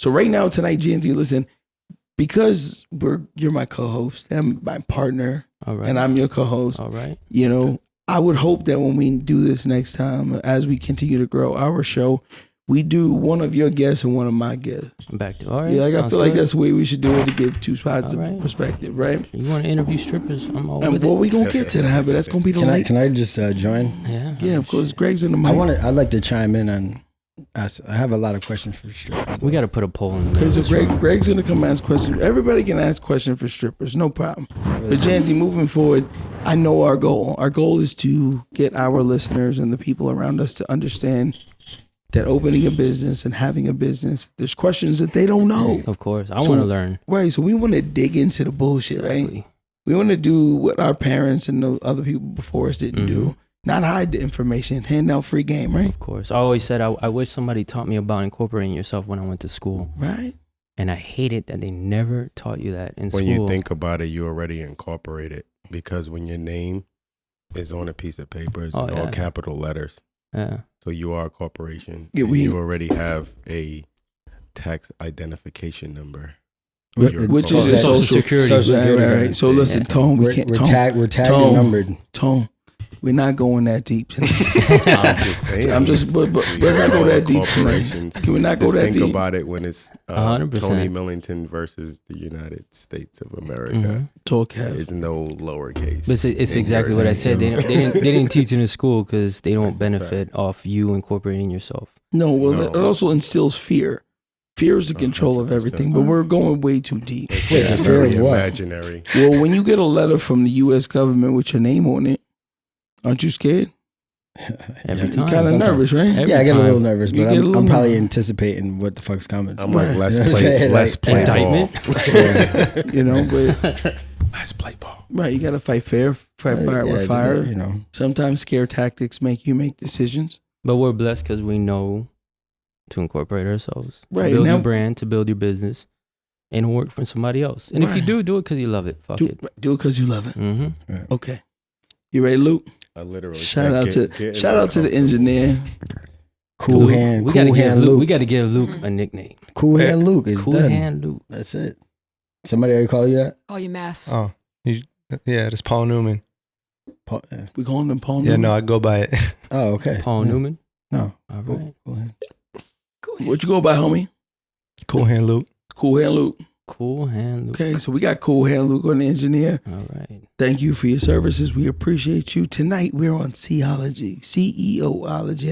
So right now, tonight, Janzi, listen, because you're my co-host, I'm my partner, and I'm your co-host. All right. You know, I would hope that when we do this next time, as we continue to grow our show, we do one of your guests and one of my guests. Back to all right. Yeah, like, I feel like that's the way we should do it to give two sides All right. of perspective, right? You want to interview strippers? I'm all And with well, it. we gonna get to that, but that's gonna be the late. Can I just join? Yeah, of course. Greg's in the mic. I'd like to chime in on. I have a lot of questions for strippers. We got to put a poll in the Okay, so middle. Greg's gonna come ask questions. Everybody can ask questions for strippers, no problem. But Janzi, moving forward, I know our goal. Our goal is to get our listeners and the people around us to understand that opening a business and having a business, there's questions that they don't know. Of course, I want to learn. Right, so we want to dig into the bullshit, right? We want to do what our parents and those other people before us didn't do. Not hide the information, hand out free game, right? Of course. I always said I wish somebody taught me about incorporating yourself when I went to school. Right. And I hated that they never taught you that in school. When you think about it, you already incorporate it, because when your name is on a piece of paper, it's in all capital letters. Yeah. So you are a corporation. Yeah, you already have a tax identification number. Which is your social security. Right. So listen, Tone, we're tagged numbered. Tone, we're not going that deep tonight. I'm just saying. But let's not go that deep tonight. Can we not go that deep? Think about it when it's 100%. Tony Millington versus the United States of America. There's no lowercase. But it's exactly what I said. They didn't teach in the school because they don't benefit off you incorporating yourself. No, well, it also instills fear. Fear is the control of everything, but we're going way too deep. It's very imaginary. Well, when you get a letter from the U.S. government with your name on it, aren't you scared? Every time. You're kind of nervous, right? I get a little nervous, but I'm probably anticipating what the fuck's coming. I'm like, let's play ball. You know, but let's play ball. Right, you got to fight fair, fight fire with fire. You know, sometimes scare tactics make you make decisions. But we're blessed because we know to incorporate ourselves, right? To build your brand, to build your business, and work for somebody else. And if you do it because you love it. Fuck it. Do it because you love it. Mm-hmm. Right. Okay, you ready, Luke? I literally shout out to the engineer. Cool Luke, hand. We got to give Luke a nickname. Cool hand Luke is Cool done. hand Luke. That's it. Somebody already call you that? Call you Mass. Oh, it's Paul Newman. We calling him Paul Yeah, Newman? no, I go by it. Oh, okay. Paul Newman? No. All right. Cool hand. What you go by, homie? Cool hand Luke. Cool hand Luke. Cool hand Luke. Okay, so we got Cool Hand Luke on the engineer. All right. Thank you for your services. We appreciate you. Tonight we're on CEOlogy.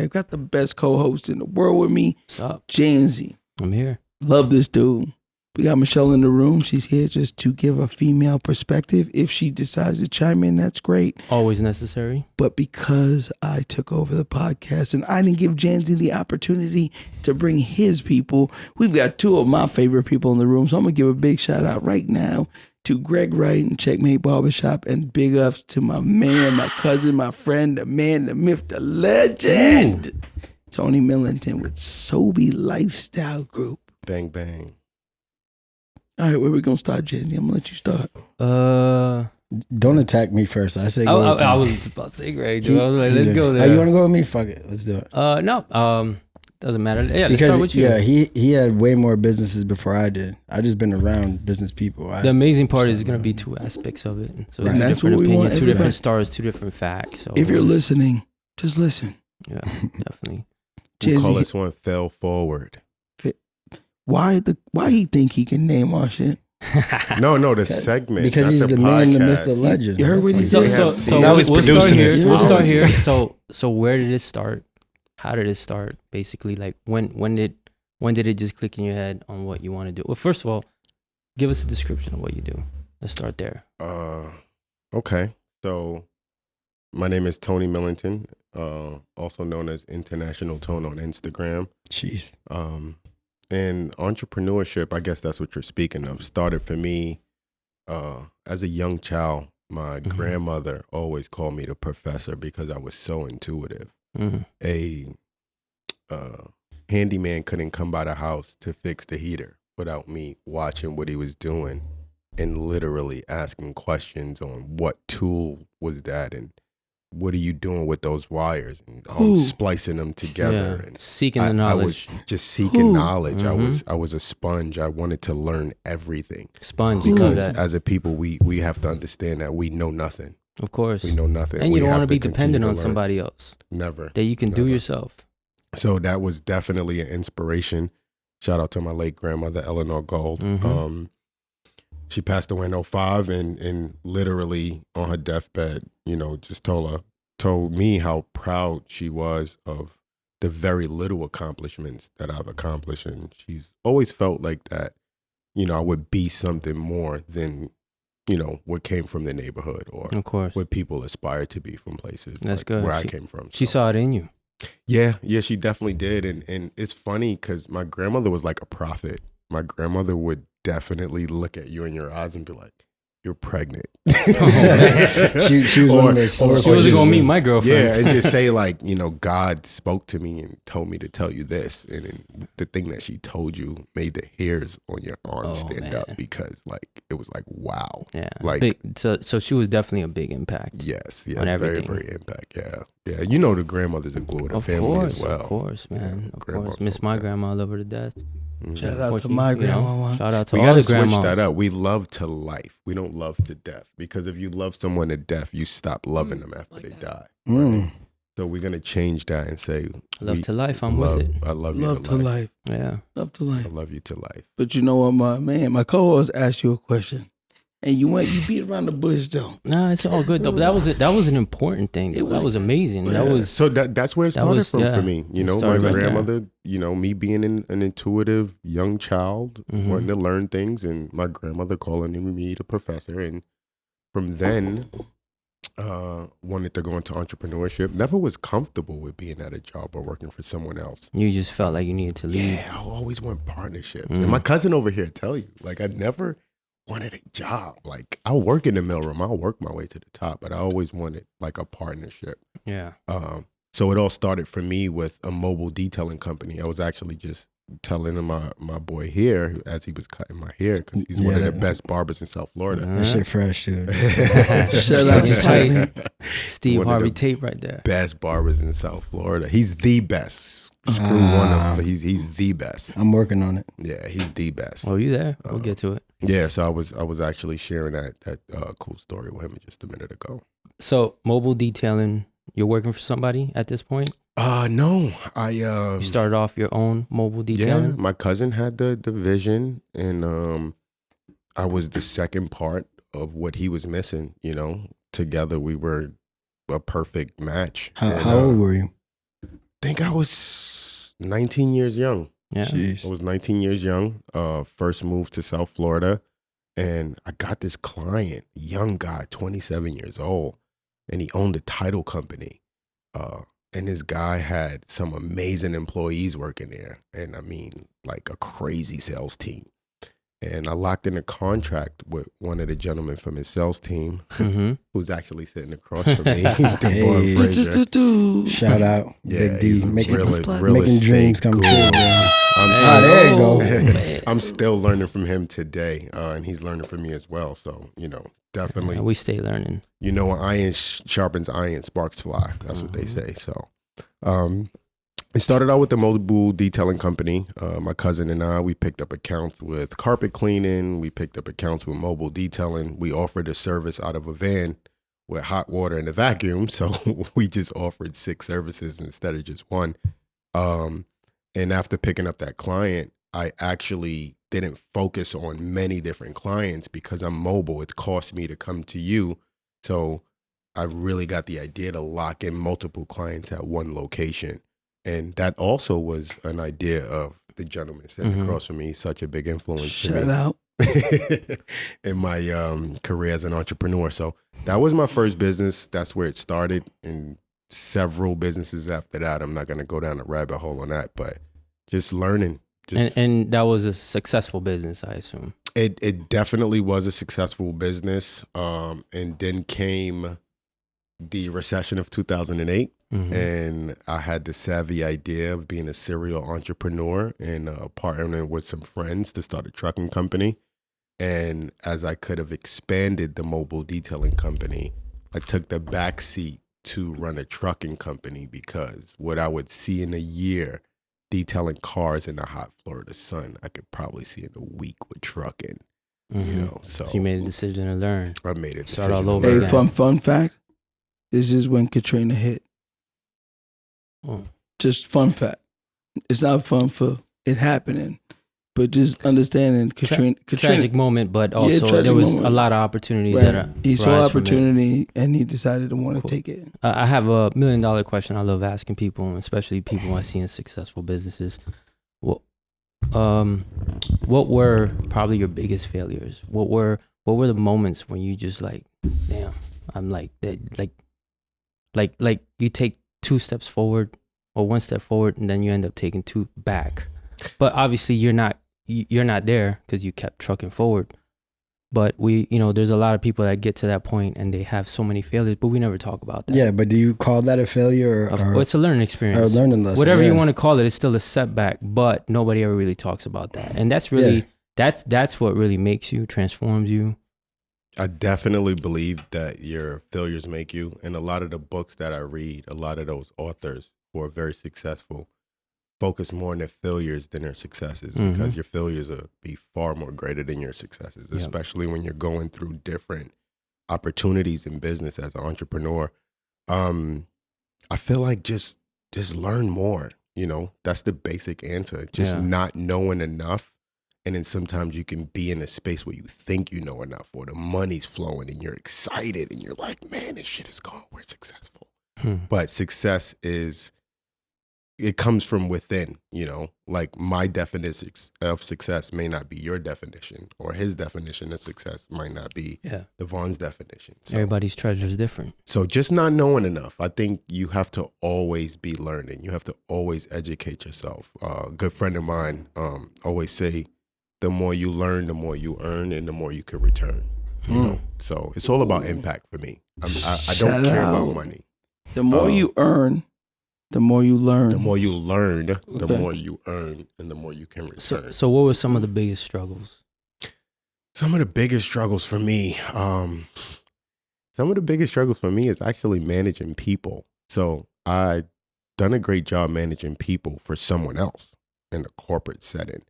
I've got the best co-host in the world with me. What's up? Janzi. I'm here. Love this dude. We got Michelle in the room. She's here just to give a female perspective. If she decides to chime in, that's great. Always necessary. But because I took over the podcast and I didn't give Janzi the opportunity to bring his people, we've got two of my favorite people in the room. So I'm going to give a big shout out right now to Greg Wright and Checkmate Barbershop, and big ups to my man, my cousin, my friend, the man, the myth, the legend, Tony Millington with Sobe Lifestyle Group. Bang, bang. All right, where we gonna start, Janzi? I'm gonna let you start. Don't attack me first. I say go. I was about to say Greg. Dude. I was like, let's go there. You want to go with me? Fuck it. Let's do it. No. Doesn't matter. Yeah, because, let's start with you. Yeah, he had way more businesses before I did. I just been around business people. The amazing part is going to be two aspects of it. So right. two That's different opinions, two different stars, two different facts. So if you're listening, just listen. Yeah, definitely. We'll call this one Fell Forward. Why he think he can name our shit? No, the segment. Because he's the man, the myth, the legend. You heard what he said? So now he's producing it. We'll start here. So where did it start? How did it start? Basically, like when did it just click in your head on what you want to do? Well, first of all, give us a description of what you do. Let's start there. Okay. So my name is Tony Millington, also known as International Tone on Instagram. Jeez. And entrepreneurship, I guess that's what you're speaking of, started for me as a young child. My grandmother always called me the professor because I was so intuitive. A handyman couldn't come by the house to fix the heater without me watching what he was doing and literally asking questions on what tool was that and what are you doing with those wires? And splicing them together. Yeah. And Seeking the knowledge. I was just seeking knowledge. Mm-hmm. I was a sponge. I wanted to learn everything. Sponge. Because as a people, we have to understand that we know nothing. Of course. We know nothing. And you don't want to be continue dependent to on learn. somebody else. Never. That you can do yourself. So that was definitely an inspiration. Shout out to my late grandmother, Eleanor Gold. Mm-hmm. She passed away in 2005 and literally on her deathbed, just told me how proud she was of the very little accomplishments that I've accomplished. And she's always felt like that, I would be something more than, what came from the neighborhood or of course. what people aspire to be from places. That's good. Where I came from. She saw it in you. Yeah, she definitely did. And it's funny because my grandmother was like a prophet. My grandmother would definitely look at you in your eyes and be like, "You're pregnant." She was one of those. She wasn't going to meet my girlfriend. Yeah, and just say like, God spoke to me and told me to tell you this. And then the thing that she told you made the hairs on your arms stand up because like, it was like, wow. Yeah. Like, so she was definitely a big impact. Yes. On everything. Very, very impact. Yeah. Yeah. The grandmother's a glue of the family as well. Of course, man. Of course. grandma's Miss my okay. grandma, love her to death. Shout out to my grandmama. Shout out to We all gotta the grandmas. switch that up. We love to life. We don't love to death. Because if you love someone to death, you stop loving them after they die. Right? So we're gonna change that and say Love to life. I'm love, with it. I love you Love to to life. life. Yeah. Love to life. I love you to life. But you know what, my co-host asked you a question, and you beat around the bush though. Nah, it's all good though. But that was an important thing. That was amazing. Yeah. That was So that's where it started from for me. My started right grandmother, me being an intuitive young child, Mhm. wanting to learn things, and my grandmother calling me the professor. And from then, wanted to go into entrepreneurship. Never was comfortable with being at a job or working for someone else. You just felt like you needed to leave. Yeah, I always want partnerships. Mm. And my cousin over here tell you, like, I never wanted a job. Like, I'll work in the mailroom. I'll work my way to the top, but I always wanted like a partnership. Yeah. So it all started for me with a mobile detailing company. I was actually just telling my boy here as he was cutting my hair because he's one of the best barbers in South Florida. That shit fresh, dude. Shout out to Tony. Steve One of Harvey the Tape right there. Best barbers in South Florida. He's the best. Screw one of them. He's the best. I'm working on it. Yeah, he's the best. Oh, you there? We'll get to it. Yeah, so I was actually sharing that cool story with him just a minute ago. So mobile detailing, you're working for somebody at this point? No, I You started off your own mobile yeah, detailing? my cousin had the vision, and I was the second part of what he was missing. Together we were a perfect match. How old were you? I think I was 19 years young. Yeah. Jeez. I was 19 years young. First moved to South Florida, and I got this client, young guy, 27 years old, and he owned a title company. And this guy had some amazing employees working there, and I mean, like a crazy sales team. And I locked in a contract with one of the gentlemen from his sales team, Mm-hmm. who's actually sitting across from me. Devon Frazier. Shout out, Yeah, Big D, he's making real making estate dreams come guru. true. Bro. There you go. Man. I'm still learning from him today, and he's learning from me as well. So, definitely, We stay learning. iron sharpens iron, sparks fly. That's what they say. So, it started out with the mobile detailing company. My cousin and I, we picked up accounts with carpet cleaning. We picked up accounts with mobile detailing. We offered a service out of a van with hot water and a vacuum. So we just offered 6 services instead of just one. And after picking up that client, I actually didn't focus on many different clients because I'm mobile. It cost me to come to you. So I really got the idea to lock in multiple clients at one location. And that also was an idea of the gentleman sitting across from me. He's such a big influence to me. Shout out. In my career as an entrepreneur. So that was my first business. That's where it started. And several businesses after that. I'm not going to go down a rabbit hole on that, but just learning. And that was a successful business, I assume. It definitely was a successful business. And then came the recession of 2008. Mm-hmm. And I had the savvy idea of being a serial entrepreneur and partnering with some friends to start a trucking company. And as I could have expanded the mobile detailing company, I took the back seat to run a trucking company because what I would see in a year detailing cars in the hot Florida sun, I could probably see in a week with trucking. You know, so you made a decision to learn. I made a Start decision. all over Hey, again. fun fact. This is when Katrina hit. Oh. Just fun fact. It's not fun for it happening, but just understanding Katrina. Tragic moment, but also tragic there was moment. a lot of opportunities Right. that He saw rise from it. opportunity and he decided to want to Cool. take it. I have a $1 million question I love asking people, especially people I see in successful businesses. What were probably your biggest failures? What were the moments when you just like, damn, I'm like that, like you take 2 steps forward or 1 step forward and then you end up taking 2 back. But obviously you're not there because you kept trucking forward. But there's a lot of people that get to that point and they have so many failures, but we never talk about that. Yeah, but do you call that a failure Well, it's a learning or a experience. learning lesson? Whatever yeah. you want to call it, it's still a setback, but nobody ever really talks about that. And that's really, that's what really makes you, transforms you. I definitely believe that your failures make you. And a lot of the books that I read, a lot of those authors who are very successful focus more on their failures than their successes because your failures will be far more greater than your successes, especially when you're going through different opportunities in business as an entrepreneur. I feel like just learn more, that's the basic answer. Just not knowing enough. And then sometimes you can be in a space where you think you know enough or the money's flowing and you're excited and you're like, man, this shit is going, we're successful. But success it comes from within, like my definition of success may not be your definition or his definition of success might not be Devon's definition. So, Everybody's treasure is different. So just not knowing enough. I think you have to always be learning. You have to always educate yourself. A good friend of mine always say, the more you learn, the more you earn and the more you can return. So it's all about impact for me. I don't care about money. The more you earn, the more you learn. The more you learn, the more you earn, and the more you can return. So what were some of the biggest struggles? Some of the biggest struggles for me, is actually managing people. So I done a great job managing people for someone else in a corporate setting,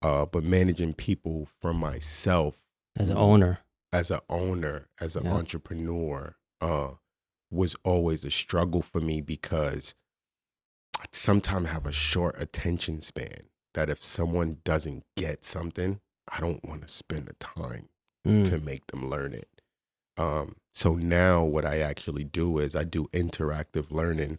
but managing people for myself As an owner, as an entrepreneur, was always a struggle for me because I sometimes have a short attention span that if someone doesn't get something, I don't want to spend the time to make them learn it. So now what I actually do is I do interactive learning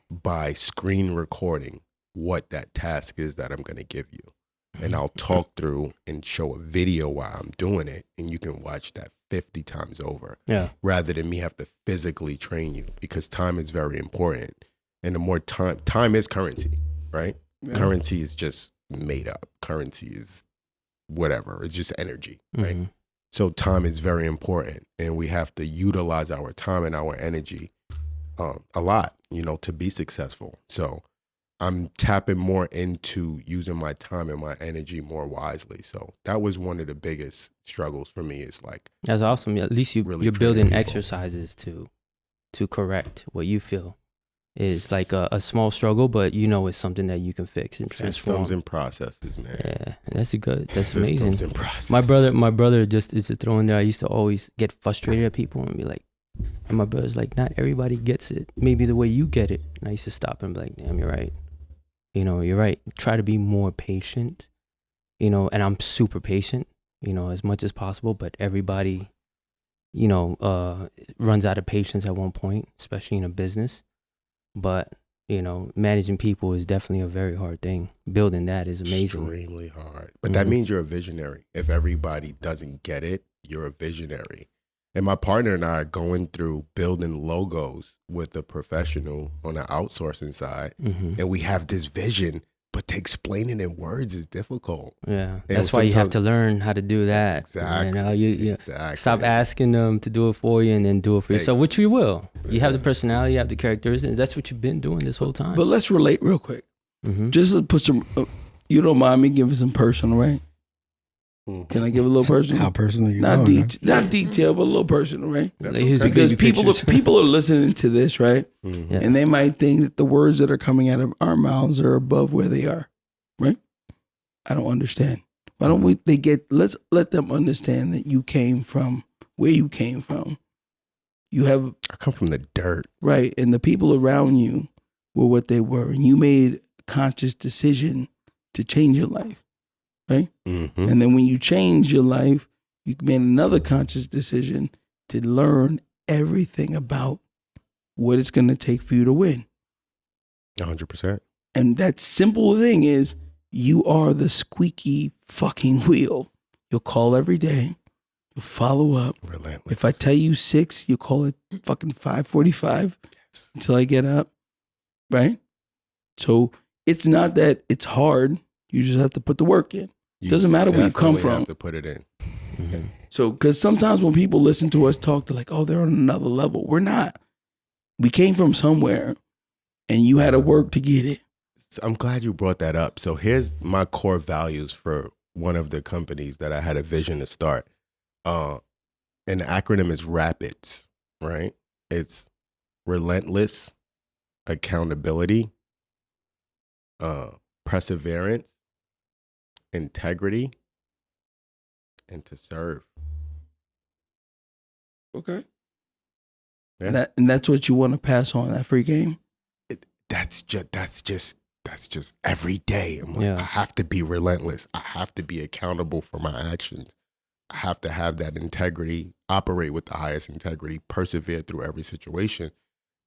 by screen recording what that task is that I'm going to give you. And I'll talk through and show a video while I'm doing it. And you can watch that 50 times over rather than me have to physically train you because time is very important. And the more time is currency, right? Yeah. Currency is just made up. Currency is whatever. It's just energy, right? So time is very important. And we have to utilize our time and our energy a lot, to be successful. So I'm tapping more into using my time and my energy more wisely. So that was one of the biggest struggles for me. Is like that's awesome. At least you're building people. Exercises to correct what you feel is like a small struggle, but it's something that you can fix and transform. Systems and processes, man. Yeah, that's Systems amazing. And processes. My brother just is to throw in there. I used to always get frustrated at people and be like, and my brother's like, not everybody gets it. Maybe the way you get it. And I used to stop and be like, damn, you're right. You're right. Try to be more patient, and I'm super patient, as much as possible, but everybody, runs out of patience at one point, especially in a business. But, managing people is definitely a very hard thing. Building that is amazing. Extremely hard. But that means you're a visionary. If everybody doesn't get it, you're a visionary. And my partner and I are going through building logos with a professional on the outsourcing side. And we have this vision, but to explain it in words is difficult. Yeah. That's why you have to learn how to do that. Exactly. Exactly. Stop asking them to do it for you and then do it for yourself, which you will. You have the personality, you have the characteristics. That's what you've been doing this whole time. But let's relate real quick. Just to put some, you don't mind me giving some personal, right? Can I give a little personal? How personal you Not going? not detail, but a little personal, right? That's Like, here's okay. Because baby pictures. people are listening to this, right? Mhm. Yeah. And they might think that the words that are coming out of our mouths are above where they are, right? I don't understand. Why don't let's let them understand that you came from where you came from. You have, I come from the dirt. right, and the people around you were what they were, and you made a conscious decision to change your life, right? Mm-hmm. And then when you change your life, you made another conscious decision to learn everything about what it's going to take for you to win. 100%. And that simple thing is you are the squeaky fucking wheel. You'll call every day. You'll follow up. Relentless. If I tell you 6, you call it fucking 5:45 until I get up, right? So it's not that it's hard. You just have to put the work in. You Doesn't matter where you come definitely from. have to put it in. Mhm. So, because sometimes when people listen to us talk, they're like, oh, they're on another level. We're not. We came from somewhere and you had to work to get it. So I'm glad you brought that up. So here's my core values for one of the companies that I had a vision to start. And the acronym is RAPIDS, right? It's relentless, accountability, perseverance, integrity, and to serve. Okay. Yeah. And that's what you want to pass on, that free game? That's just every day. I'm like, Yeah. I have to be relentless. I have to be accountable for my actions. I have to have that integrity, operate with the highest integrity, persevere through every situation.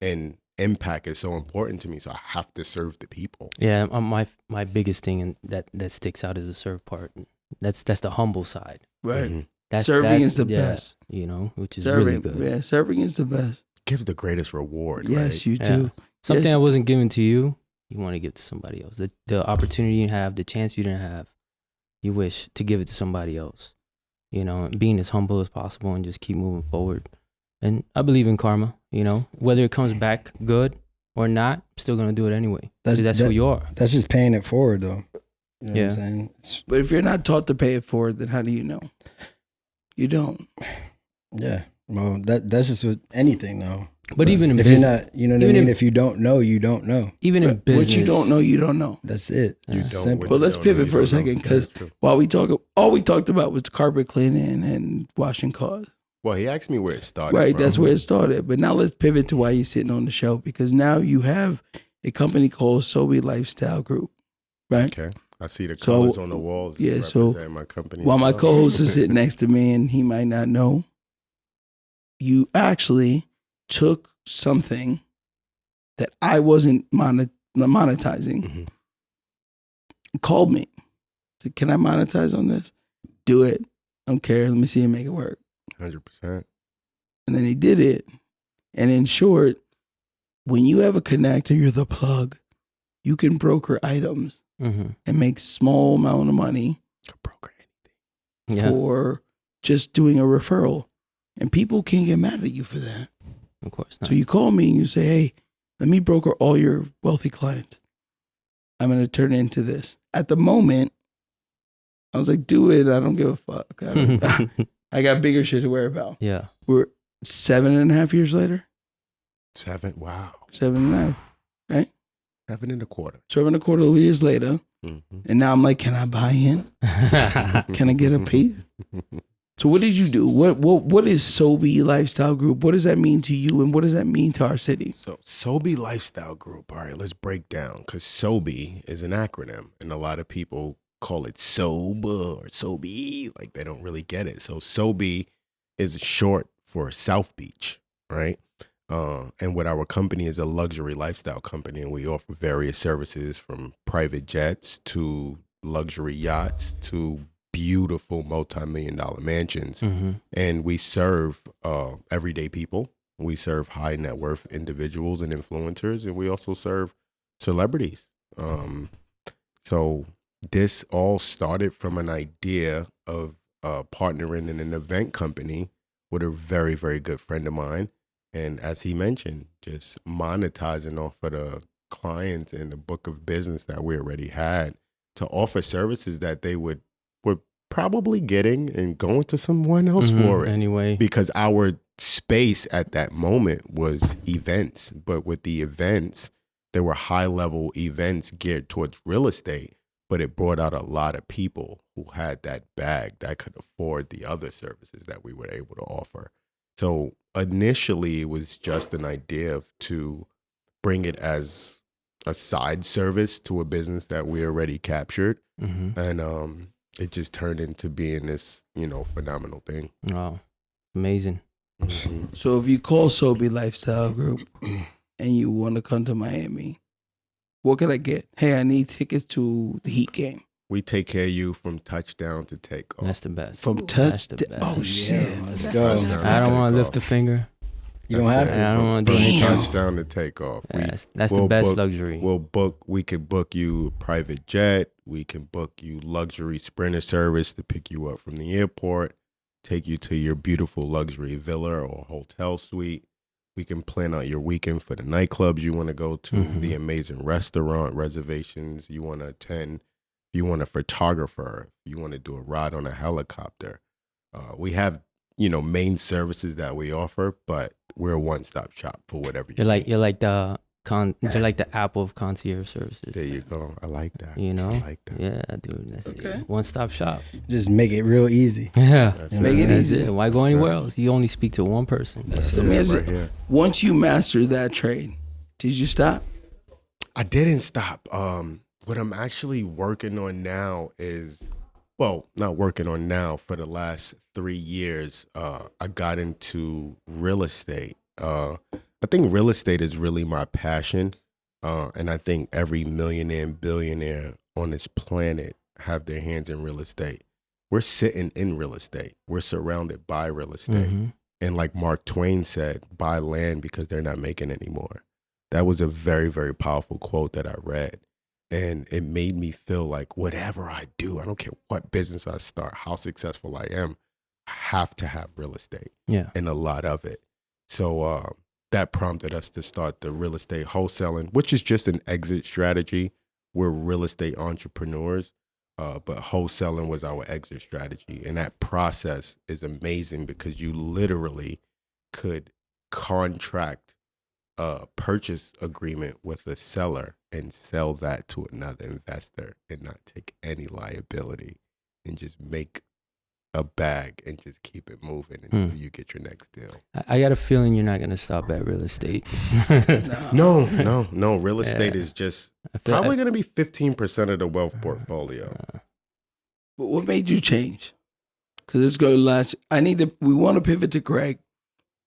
And impact is so important to me. So I have to serve the people. Yeah, my biggest thing and that sticks out is the serve part. That's the humble side. Right. Mhm. Serving is the best. You know, which is Serving, really good. yeah, serving is the best. Gives the greatest reward. Yes, right? you do. Something Yes. that wasn't given to you, you want to give to somebody else. The opportunity you have, the chance you didn't have, you wish to give it to somebody else. You know, being as humble as possible and just keep moving forward. And I believe in karma, you know, whether it comes back good or not, I'm still going to do it anyway. That's who you are. That's just paying it forward, though. You know Yeah. what I'm saying? But if you're not taught to pay it forward, then how do you know? You don't. Yeah. Well, that's just with anything, though. But even in if you're business, not, you know what I even mean? in- If you don't know, you don't know. even in business, What you don't know, you don't know. That's it. You It's don't, simple. what But you let's don't pivot know, for a you don't know. second, because That's true. while all we talked about was carpet cleaning and washing cars. Well, he asked me where it started. Right, from. that's where it started. But now let's pivot to why you're sitting on the show, because now you have a company called Sobe Lifestyle Group, right? Okay. I see the So, colors on the walls. yeah, so representing my company. While as my well. co-host is sitting next to me and he might not know, you actually took something that I wasn't monetizing, Mhm. called me, said, can I monetize on this? Do it. Don't care. Let me see him make it work. 100%. And then he did it. And in short, when you have a connector, you're the plug. You can broker items Mhm. and make small amount of money Broker. Yeah, for just doing a referral. And people can't get mad at you for that. of course not. So you call me and you say, hey, let me broker all your wealthy clients. I'm going to turn it into this. At the moment, I was like, do it. I don't give a fuck. I got bigger shit to worry about. Yeah. We're 7.5 years later. 7. Wow. 7.5. 7.25. 7.25 years later. Mm-hmm. And now I'm like, can I buy in? Can I get a piece? So what did you do? What is Sobe Lifestyle Group? What does that mean to you? And what does that mean to our city? So Sobe Lifestyle Group. All right, let's break down, because Sobe is an acronym, and a lot of people call it Soba or Sobe, like they don't really get it. So Sobe is short for South Beach, right? And what our company is a luxury lifestyle company, and we offer various services from private jets to luxury yachts to beautiful multi-million-dollar mansions. Mm-hmm. And we serve everyday people. We serve high net worth individuals and influencers, and we also serve celebrities. So this all started from an idea of partnering in an event company with a very, very good friend of mine. And as he mentioned, just monetizing off of the clients and the book of business that we already had to offer services that they would probably getting and going to someone else for it. Anyway. Because our space at that moment was events. But with the events, there were high-level events geared towards real estate, but it brought out a lot of people who had that bag that could afford the other services that we were able to offer. So initially, it was just an idea to bring it as a side service to a business that we already captured. And it just turned into being this, phenomenal thing. Wow. Amazing. So if you call Sobe Lifestyle Group and you want to come to Miami, what can I get? Hey, I need tickets to the Heat game. We take care of you from touchdown to takeoff. That's the best. From That's the best. Oh, shit. Let's That's go. touchdown. I don't want to lift a finger. You don't have to. I don't want to do From anything. touchdown to takeoff. That's the we'll best book- luxury. We can book you a private jet. We can book you luxury Sprinter service to pick you up from the airport, take you to your beautiful luxury villa or hotel suite. We can plan out your weekend for the nightclubs you want to go to, the amazing restaurant reservations you want to attend. If you want a photographer, if you want to do a ride on a helicopter. We have, main services that we offer, but we're a one-stop shop for whatever you need. You're like the Apple of concierge services. There you go. I like that. You know? I like that. Yeah, dude. That's Okay. it. One-stop shop. Just make it real easy. Yeah. That's Make it That's easy. it. Why go anywhere else? You only speak to one person. That's Let me it ask you- right here. Once you master that trade, did you stop? I didn't stop. What I'm actually working on now is, not working on now. For the last 3 years, I got into real estate. I think real estate is really my passion. And I think every millionaire and billionaire on this planet have their hands in real estate. We're sitting in real estate. We're surrounded by real estate. And like Mark Twain said, buy land because they're not making anymore. That was a very, very powerful quote that I read. And it made me feel like whatever I do, I don't care what business I start, how successful I am, I have to have real estate Yeah. and a lot of it. So that prompted us to start the real estate wholesaling, which is just an exit strategy. We're real estate entrepreneurs, but wholesaling was our exit strategy. And that process is amazing because you literally could contract a purchase agreement with a seller and sell that to another investor and not take any liability and just make a bag and just keep it moving until you get your next deal. I got a feeling you're not going to stop at real estate. No. Real estate is just I feel probably going to be 15% of the wealth portfolio. But what made you change? Because this go last. We want to pivot to Greg,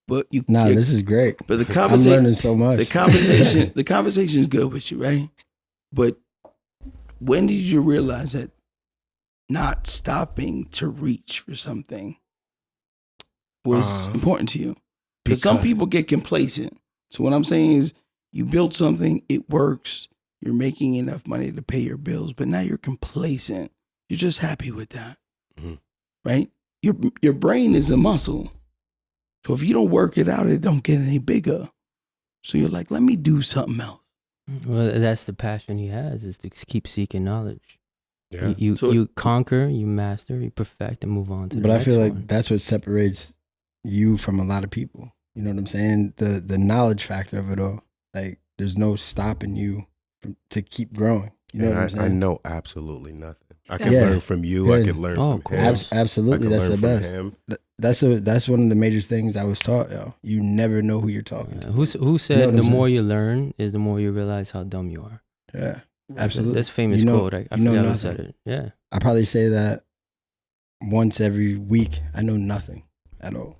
but This is great. But the I'm conversation, learning so much. the conversation is good with you, right? But when did you realize that not stopping to reach for something was important to you? Because some people get complacent. So what I'm saying is, you built something, it works, you're making enough money to pay your bills, but now you're complacent. You're just happy with that, right? Your brain is a muscle. So if you don't work it out, it don't get any bigger. So you're like, let me do something else. Well, that's the passion he has, is to keep seeking knowledge. Yeah. You conquer, you master, you perfect, and move on to the But I next feel like one. that's what separates you from a lot of people. You know what I'm saying? The knowledge factor of it all. Like, there's no stopping you to keep growing. You know what I'm saying? I know absolutely nothing. I can Yeah. learn from you. I Yeah. can learn Oh, from cool. him. Absolutely, I can that's learn the from best. him. That's one of the major things I was taught. Yo, you never know who you're talking to. Who said what I'm the saying? more you learn is the more you realize how dumb you are? Yeah, absolutely. That's a famous You know- quote. I you know forgot who nothing. said it. Yeah. I probably say that once every week. I know nothing at all.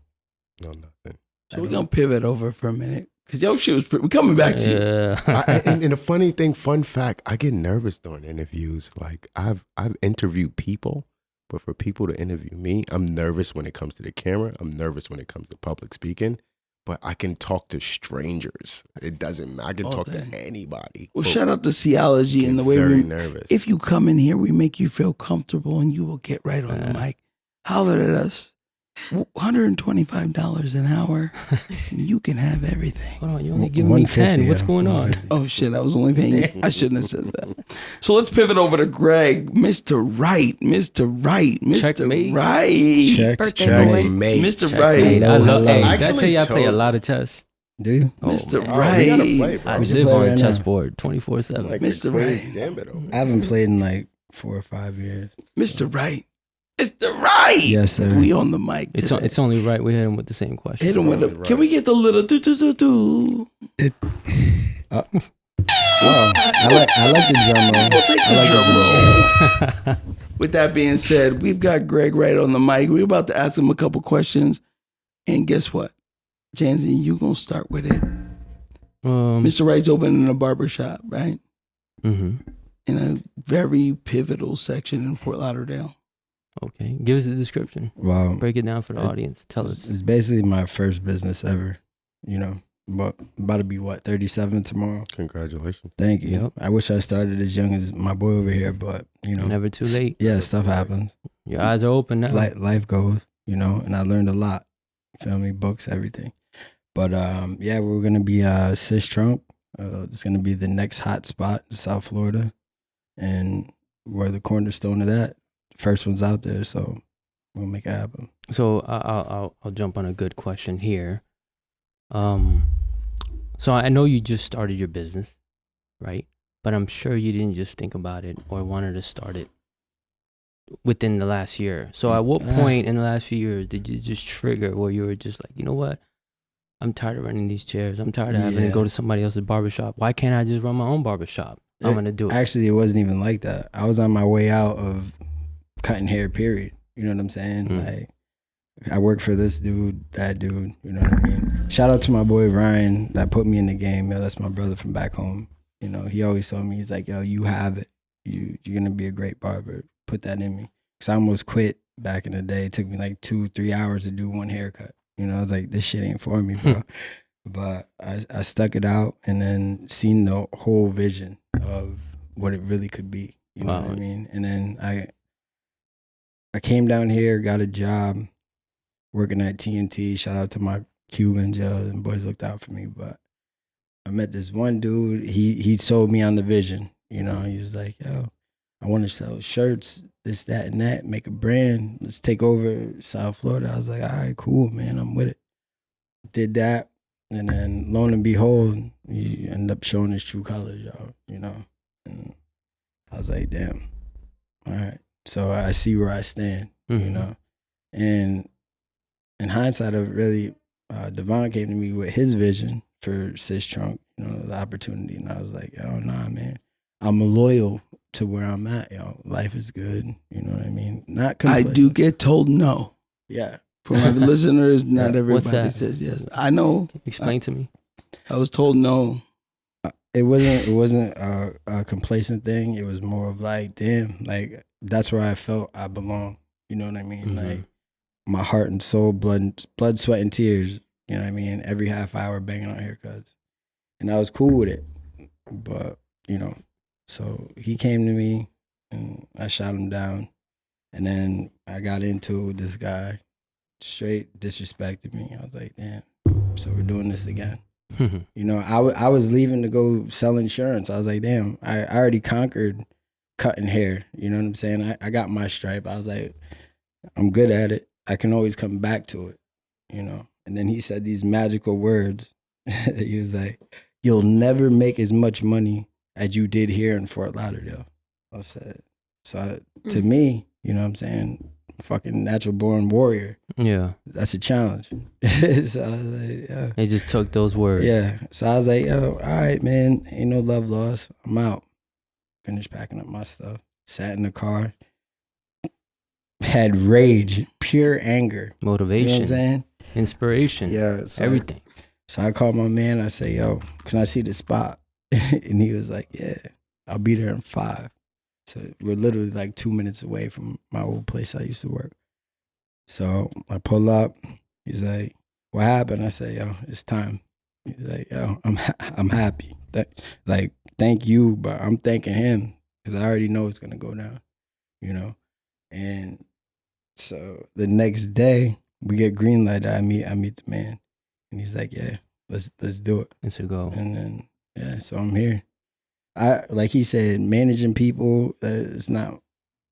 No, nothing. So we're going to pivot over for a minute. Because your shit was we're coming back to you. Yeah. And a funny thing, fun fact, I get nervous during interviews. Like I've interviewed people, but for people to interview me, I'm nervous when it comes to the camera. I'm nervous when it comes to public speaking. But I can talk to strangers. It doesn't matter. I can All talk day. to anybody. Well, But shout out to CEOlogy get and the way very nervous. if you come in here, we make you feel comfortable and you will get right on the mic. Holler at us. $125 an hour, you can have everything. Hold on, you only giving me 10. What's going on? 150. Oh shit, I was only paying you. I shouldn't have said that. So let's pivot over to Greg. Mr. Wright. Checkmate. Right. Check, Birthday check. boy. Mate. Mr. Check. Wright. Hey, I love. Hey, Hello. did I tell you I play a Actually, lot of chess? Do you? Mr. man. Oh, we gotta Wright. play, bro. I We should live play on a right now. chessboard 24/7. Like Mr. the Queen's Wright. Gambit over I haven't played in like 4 or 5 years. Mr. Wright. Mr. Wright. Yes, sir. We on the mic It's today. it's only right we hit him with the same question. Hit him with a. Right. Can we get the little do? Oh, I like the drum roll. We'll take the I like drum roll. With that being said, we've got Greg Wright on the mic. We're about to ask him a couple questions. And guess what? Jansen, you going to start with it. Mr. Wright's opening a barber shop, right? Mm-hmm. In a very pivotal section in Fort Lauderdale. Okay, give us a description. Well, Break it down for the audience. Tell us. it's basically my first business ever. You know, but about to be 37 tomorrow. Congratulations. Thank you. Yep. I wish I started as young as my boy over here, but you know, Never too late. yeah, stuff happens. Your eyes are open now. Life goes, you know, and I learned a lot. Family, books, everything. But yeah, we're gonna be Sis Trunk. It's gonna be the next hot spot in South Florida, and we're the cornerstone of that. First one's out there, so we'll make it happen. So I'll jump on a good question here. So I know you just started your business, right? But I'm sure you didn't just think about it or wanted to start it within the last year. So at what point in the last few years did you just trigger where you were just like, you know what? I'm tired of running these chairs. I'm tired of having to go to somebody else's barbershop. Why can't I just run my own barbershop? I'm going to do it. Actually, it wasn't even like that. I was on my way out of cutting hair, period. You know what I'm saying? Like, I work for this dude, that dude, you know what I mean? Shout out to my boy Ryan that put me in the game. Yo, that's my brother from back home. You know, he always told me, he's like, yo, you have it. You're going to be a great barber. Put that in me. Because I almost quit back in the day. It took me like 2-3 hours to do one haircut. You know, I was like, this shit ain't for me, bro. But I stuck it out and then seen the whole vision of what it really could be. You know what I mean? And then I came down here, got a job working at TNT. Shout out to my Cubans, yo, and boys looked out for me. But I met this one dude. He sold me on the vision. You know, he was like, yo, I want to sell shirts, this, that, and that, make a brand. Let's take over South Florida. I was like, all right, cool, man. I'm with it. Did that. And then, lo and behold, he ended up showing his true colors, y'all, you know. And I was like, damn, all right. So I see where I stand, you know. And in hindsight of really, Devon came to me with his vision for Sis Trunk, you know, the opportunity. And I was like, oh, nah, man. I'm loyal to where I'm at, yo. Life is good, you know what I mean? Not complacent. I do get told no. Yeah. From my listeners, not What's everybody that? says yes. I know. Explain to me. I was told no. It wasn't a complacent thing. It was more of like, damn, like that's where I felt I belong. You know what I mean? Like my heart and soul, blood, sweat, and tears. You know what I mean? Every half hour banging on haircuts, and I was cool with it. But you know, so he came to me, and I shot him down, and then I got into this guy, straight disrespected me. I was like, damn. So we're doing this again. You know, I was leaving to go sell insurance. I was like, damn, I already conquered cutting hair. You know what I'm saying? I got my stripe. I was like, I'm good at it. I can always come back to it, you know? And then he said these magical words. He was like, you'll never make as much money as you did here in Fort Lauderdale. I said, so to me, you know what I'm saying? Fucking natural born warrior. Yeah. That's a challenge. So I was like, yeah. They just took those words. Yeah. So I was like, yo, all right, man. Ain't no love lost. I'm out. Finished packing up my stuff. Sat in the car. Had rage. Pure anger. Motivation. You know what I'm saying? Inspiration. Yeah. So Everything. So I called my man. I say, yo, can I see the spot? And he was like, yeah, I'll be there in 5. So we're literally like 2 minutes away from my old place I used to work. So I pull up. He's like, what happened? I say, yo, it's time. He's like, yo, I'm happy. Like, thank you, but I'm thanking him because I already know it's going to go down, you know? And so the next day, we get green light. I meet the man, and he's like, yeah, let's do it. It's a go. And then so I'm here. I like he said, managing people is not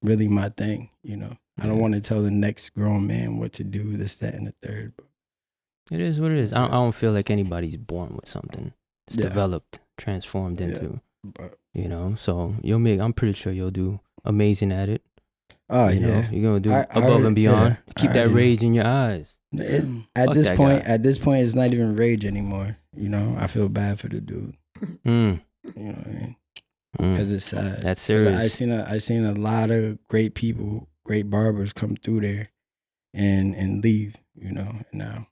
really my thing. You know, I don't want to tell the next grown man what to do, this, that, and the third. But It is what it is. I don't feel like anybody's born with something. It's developed, transformed into. But, you know, so I'm pretty sure you'll do amazing at it. oh You know, you're gonna do above and beyond. Keep that rage in your eyes. At Fuck this that point, guy. it's not even rage anymore. You know, I feel bad for the dude. Mm. You know what I mean? Mm. Because it's sad. That's serious. I've seen a lot of great people, great barbers come through there, and leave. You know, and now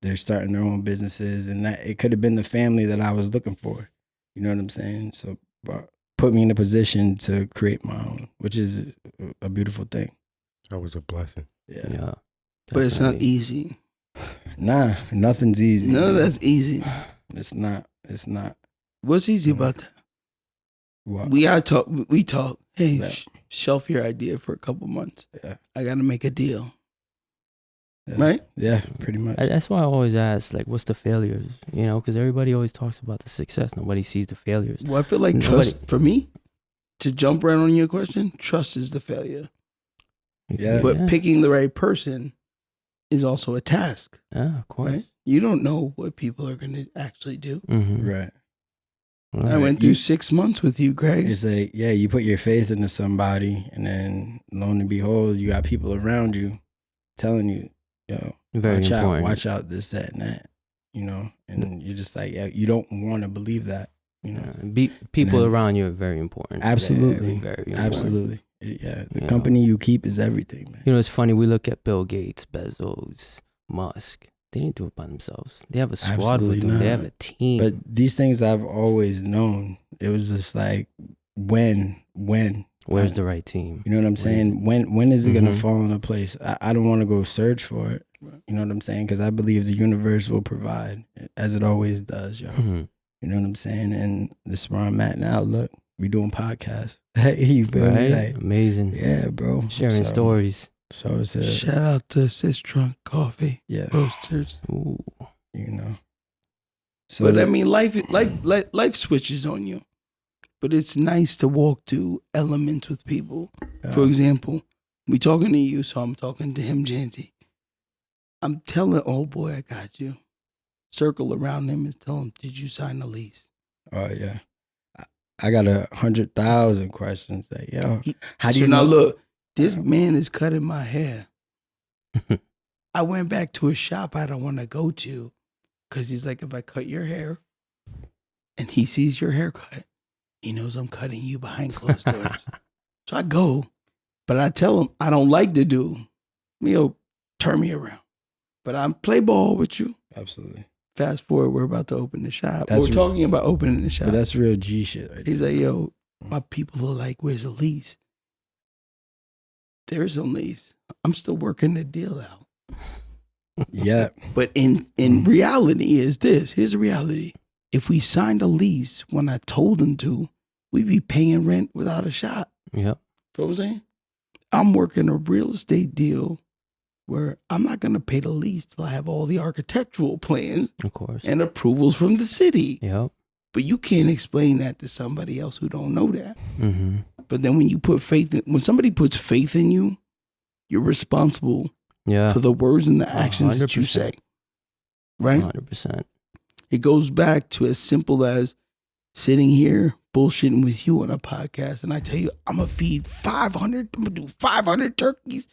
they're starting their own businesses, and that it could have been the family that I was looking for. You know what I'm saying? So, put me in a position to create my own, which is a beautiful thing. That was a blessing. Yeah. But it's not definitely. easy. Nah, nothing's easy. None of man. that's easy. It's not. It's not. What's easy about that? What? We talk. Hey, Yeah. shelf your idea for a couple months. Yeah. I got to make a deal. Yeah. Right? Yeah, pretty much. That's why I always ask, like, what's the failures? You know, because everybody always talks about the success. Nobody sees the failures. Well, I feel like trust, for me, to jump right on your question, trust is the failure. Yeah. But picking the right person is also a task. Yeah, of course. Right? You don't know what people are going to actually do. Mm-hmm. Right. I went through 6 months with you, Greg. It's like, yeah, you put your faith into somebody, and then lo and behold, you got people around you telling you, yo, Very important. watch out, this, that, and that. You know, and you're just like, yeah, you don't want to believe that. You know, People then- around you are very important. Absolutely. Very, very important. absolutely, yeah. The You company you keep is everything, man. You know, it's funny. We look at Bill Gates, Bezos, Musk. They didn't do it by themselves. They have a squad Absolutely with them. not. They have a team. But these things I've always known. It was just like, when. Where's the right team? You know what I'm saying? When is it gonna Mhm. fall into place? I don't want to go search for it. You know what I'm saying? Because I believe the universe will provide, as it always does, yo. Mhm. You know what I'm saying? And this is where I'm at now. Look, we doing podcasts. You feel me? Right? Like, Amazing. yeah, bro. Sharing So- stories. So it's a, Shout out to Sis Trunk Coffee yeah, Roasters. Ooh. you know. So But I mean, life switches on you. But it's nice to walk through elements with people. For example, we talking to you, so I'm talking to him, Jancy. I'm telling old boy, I got you. Circle around him and tell him, did you sign the lease? oh yeah, I got 100,000 questions. Like, yo, how do So you now know? look, this man is cutting my hair. I went back to a shop I don't want to go to because he's like, if I cut your hair and he sees your haircut, he knows I'm cutting you behind closed doors. So I go, but I tell him I don't like to do. Turn me around. But I'm play ball with you. Absolutely. Fast forward, we're about to open the shop. That's We're talking about opening the shop. But that's real G shit. Right He's like, yo, my people are like, where's the lease? There's no lease. I'm still working the deal out. Yeah. But in reality is this. Here's the reality. If we signed a lease when I told them to, we'd be paying rent without a shot. Yep. You know what I'm saying? I'm working a real estate deal where I'm not going to pay the lease till I have all the architectural plans Of course. and approvals from the city. Yep. But you can't explain that to somebody else who don't know that. Mm-hmm. But then when somebody puts faith in you, you're responsible Yeah. for the words and the actions that you 100%. say. Right? 100%. It goes back to as simple as sitting here bullshitting with you on a podcast, and I tell you, I'm going to feed 500, I'm going to do 500 turkeys,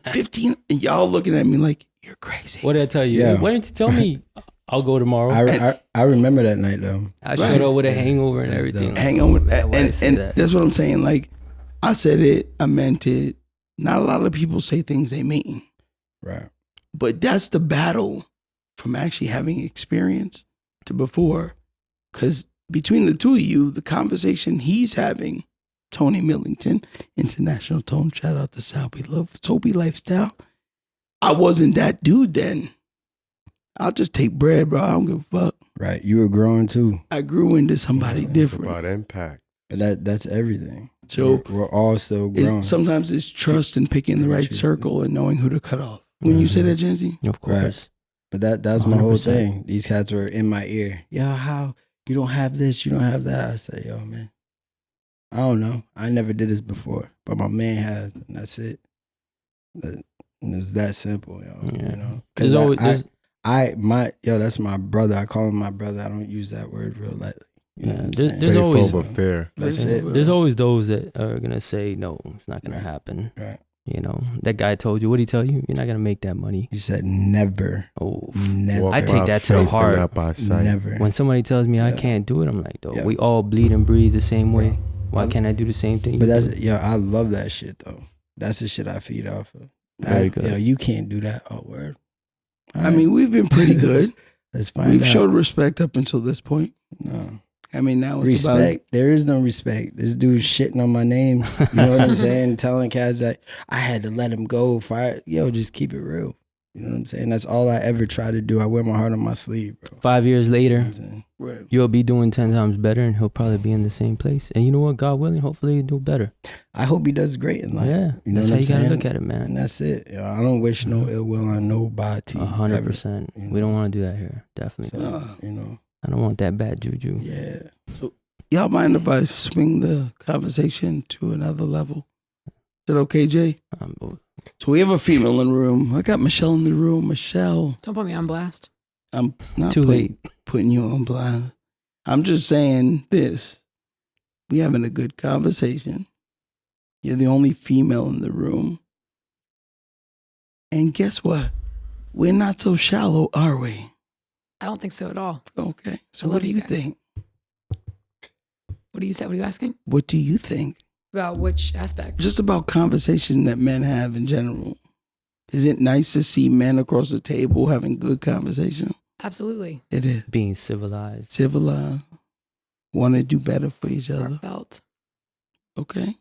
15, and y'all looking at me like, you're crazy. What did I tell you? Yeah. Why didn't you tell me? I'll go tomorrow. I remember that night though. I showed up with a hangover and That's everything. dope. Hang on with Man, why did I and say that? that's what I'm saying. Like, I said it, I meant it. Not a lot of people say things they mean. Right. But that's the battle from actually having experience to before. Because between the two of you, the conversation he's having, Tony Millington, International Tone, shout out to Sal, we love Toby Lifestyle. I wasn't that dude then. I'll just take bread, bro. I don't give a fuck. Right. You were growing too. I grew into somebody It's different. about impact. But that's everything. So we're all still growing. sometimes it's trust and picking the right True. circle and knowing who to cut off. when you say that, Jancy? Of course. But that was my whole 100%. thing. These cats were in my ear. Yo, how you don't have this, you don't have that. I said, yo, man, I don't know. I never did this before, but my man has, and that's it. And it was that simple, yo. Yeah. You know, There's always that's my brother. I call him my brother. I don't use that word real lightly. You know what I'm saying? there's always Faithful but fair. That's Yeah. it. there's always those that are gonna say no, it's not gonna happen. Right. You know, that guy told you. What did he tell you? You're not gonna make that money. He said never, Oh, never. Walk I take by that to the faith and heart. not by sight. Never. when somebody tells me I Yeah. can't do it, I'm like, though, Yeah. we all bleed and breathe the same way. Why I- can't I do the same thing? But you that's do? I love that shit though. That's the shit I feed off of. Very good. Yo, you can't do that. Oh, word. All I right. mean, we've been pretty good. let's find We've out. showed respect up until this point. No. I mean, now it's Respect. There is no respect. This dude shitting on my name. You know what I'm saying? Telling cats that I had to let him go. Fire. Yo, just keep it real. You know what I'm saying? That's all I ever try to do. I wear my heart on my sleeve, bro. 5 years You know later, what I'm saying? Right. you'll be doing 10 times better, and he'll probably be in the same place. And you know what? God willing, hopefully you do better. I hope he does great in life. Yeah, You know that's what how I'm you gotta saying? look at it, And man. that's it. Yo, I don't wish no ill will on nobody. 100%. you know. We don't want to do that here. Definitely. So, not. you know, I don't want that bad juju. yeah. Y'all mind if I swing the conversation to another level? Is that okay, Jay? So we have a female in the room. I got Michelle in the room. Michelle, Don't put me on blast. I'm not Too late. putting you on blind. I'm just saying this. We having a good conversation. You're the only female in the room. And guess what? We're not so shallow, are we? I don't think so at all. Okay. So I what love do you you guys. think? What do you say? What are you asking? What do you think? About which aspect? Just about conversations that men have in general. Is it nice to see men across the table having good conversation? Absolutely. It is. Being civilized. Civilized. Want to do better for each other. Heartfelt. Okay.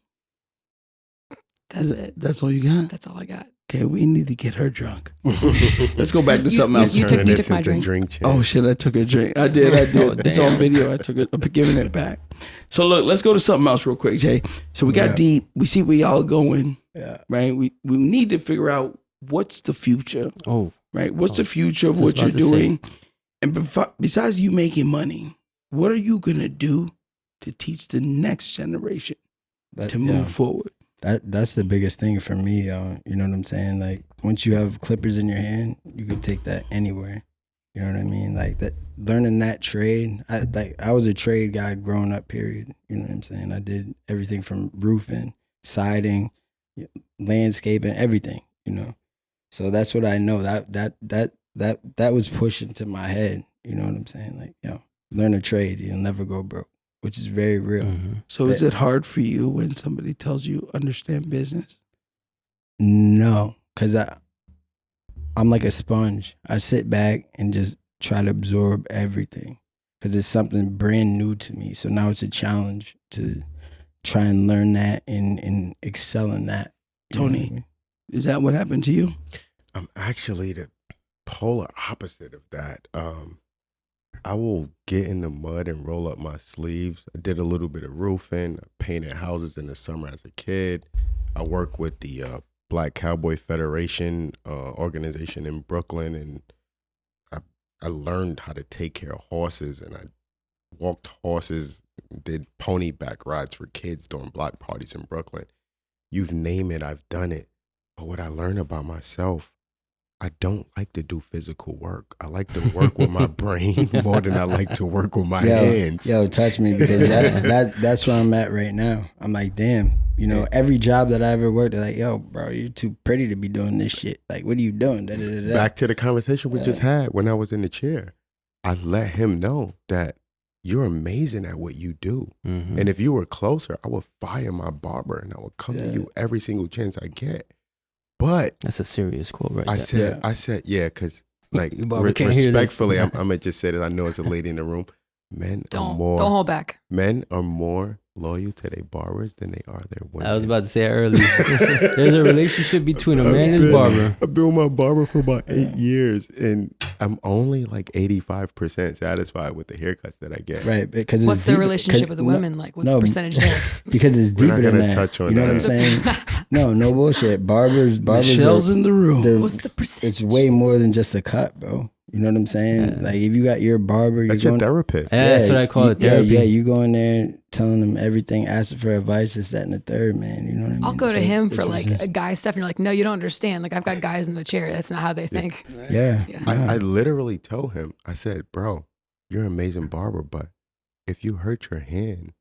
That's it. That's all you got? That's all I got. Okay, we need to get her drunk. Let's go back to something else. you took Turning this my into drink. champ. Oh shit, I took a drink. I did. Oh, It's on damn. video. I took it. I'm giving it back. So look, let's go to something else real quick, Jay. So we got Yeah. deep. We see where y'all are going, Yeah. right? We need to figure out what's the future, Oh, right? What's the future of just what you're about to say. doing? And besides you making money, what are you gonna do to teach the next generation That, to yeah. move forward? That's the biggest thing for me, yo. You know what I'm saying? Like once you have clippers in your hand, you can take that anywhere. You know what I mean? Like that, learning that trade. I was a trade guy growing up. Period. You know what I'm saying? I did everything from roofing, siding, landscaping, everything. You know, so that's what I know. That was pushed into my head. You know what I'm saying? Like, yo, learn a trade. You'll never go broke, which is very real. mhm. So is it hard for you when somebody tells you understand business? No, because I'm like a sponge. I sit back and just try to absorb everything because it's something brand new to me. So now it's a challenge to try and learn that and excel in that. You know what I Tony. mean? Is that what happened to you? I'm actually the polar opposite of that. I will get in the mud and roll up my sleeves. I did a little bit of roofing. I painted houses in the summer as a kid. I work with the Black Cowboy Federation organization in Brooklyn, and I learned how to take care of horses, and I walked horses, did pony back rides for kids during block parties in Brooklyn. You've name it, I've done it. But what I learned about myself, I don't like to do physical work. I like to work with my brain more than I like to work with my hands. Yo, touch me because that's where I'm at right now. I'm like, damn, you know, every job that I ever worked, they're like, yo, bro, you're too pretty to be doing this shit. Like, what are you doing? Da, da, da, da. Back to the conversation we just had when I was in the chair. I let him know that you're amazing at what you do. Mhm. And if you were closer, I would fire my barber and I would come to you every single chance I get. But That's a serious quote right there. I said, yeah, because like Your barber can't hear this. respectfully, I'm gonna just say that I know it's a lady in the room. Men Don't hold back. Men are more loyal to their barbers than they are their women. I was about to say it earlier. There's a relationship between a man and his barber. I've been with my barber for about 8 years, and I'm only like 85% satisfied with the haircuts that I get. Right, because What's it's the deeper- relationship 'cause- with the women like? What's no, the percentage there? Because it's We're not deeper than gonna that. touch on You know what I'm that. saying? No bullshit. Barbers Michelle's in the room. What's the percentage? It's way more than just a cut, bro. You know what I'm saying? Yeah. Like if you got your barber, That's your therapist. Yeah, that's what I call it, therapy. Yeah, you go in there telling them everything, asking for advice, this, that, and the third, man. You know what I mean? I'll go to So him it's for what like I'm saying. a guy stuff, and you're like, no, you don't understand. Like I've got guys in the chair. That's not how they think. Yeah. I literally told him, I said, bro, you're an amazing barber, but if you hurt your hand,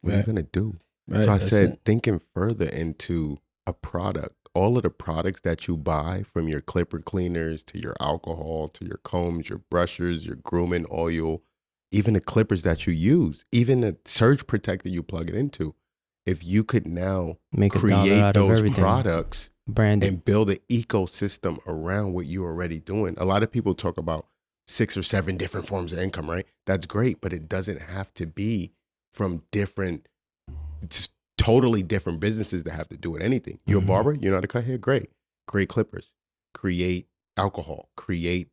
what are you Right. going to do? Right, So I that's said, it. thinking further into a product, all of the products that you buy, from your clipper cleaners to your alcohol to your combs, your brushes, your grooming oil, even the clippers that you use, even the surge protector you plug it into, if you could now Make a dollar create out of those everything. products Branded. and build an ecosystem around what you're already doing. A lot of people talk about 6 or 7 different forms of income, right? That's great, but it doesn't have to be from different, just totally different businesses that have to do with anything. You're a barber, you know how to cut hair? Great. Create clippers, create alcohol, create,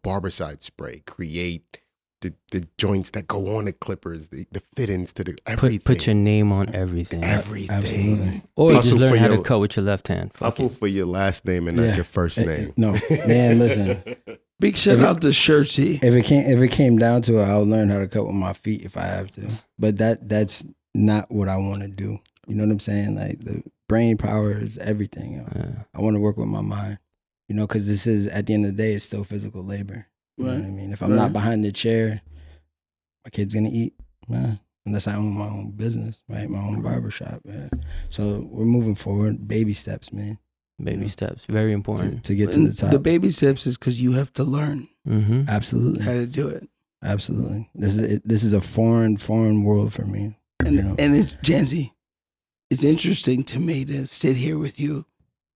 barberside spray, create the joints that go on the clippers, the fittings to the everything. Put your name on everything. Everything. Absolutely. Or you Hustle just learn for how your- to cut with your left hand. Fuck Hustle it. for your last name and Yeah. not your first name. No, man, listen. Big shout out to Shirtsy. If it came down to it, I'll learn how to cut with my feet if I have to. But that's not what I want to do. You know what I'm saying? Like the brain power is everything. Yeah. I want to work with my mind. Because this is, at the end of the day, it's still physical labor. You know what I mean? If I'm not behind the chair, my kid's gonna eat. Unless I own my own business, right? My own barbershop. Yeah. So we're moving forward, baby steps, man. Baby steps. Very important. To get to And the top. the baby steps is because you have to learn Mm-hmm. Absolutely. how to do it. Absolutely. This is a foreign world for me. And it's Janzi. It's interesting to me to sit here with you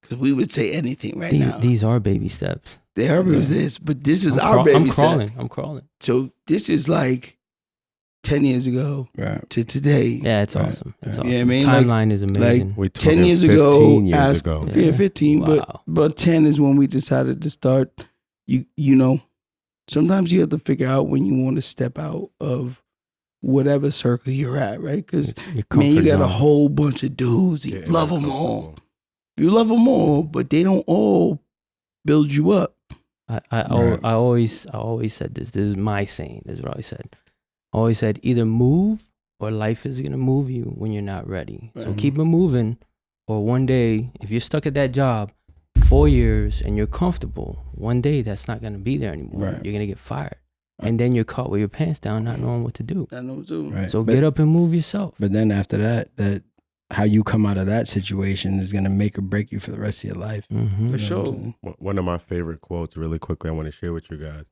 because we would say anything right now. These are baby steps. They are this, but this is our baby I'm step. crawling. I'm crawling. So this is like 10 years ago Right. to today. Yeah, it's Right. awesome. It's Yeah, awesome. I mean, Timeline is amazing. We're 10 talking years 15 ago, years ago. Yeah. 15, Wow. but 10 is when we decided to start. You know, sometimes you have to figure out when you want to step out of whatever circle you're at, right? Because Your man, you comfort got a zone. whole bunch of dudes. You Yeah, love very them all. comfortable. You love them all, but they don't all build you up. I Right. always said this. This is my saying. This is what I said. I always said either move or life is gonna move you when you're not ready. So Right. keep it moving. Or one day, if you're stuck at that job 4 years and you're comfortable, one day that's not gonna be there anymore. Right. You're gonna get fired, and then you're caught with your pants down, not knowing what to do. I know too. Right. So But- get up and move yourself. But then after that how you come out of that situation is gonna make or break you for the rest of your life. Mm-hmm. For You know what I'm sure. saying? One of my favorite quotes, really quickly, I want to share with you guys.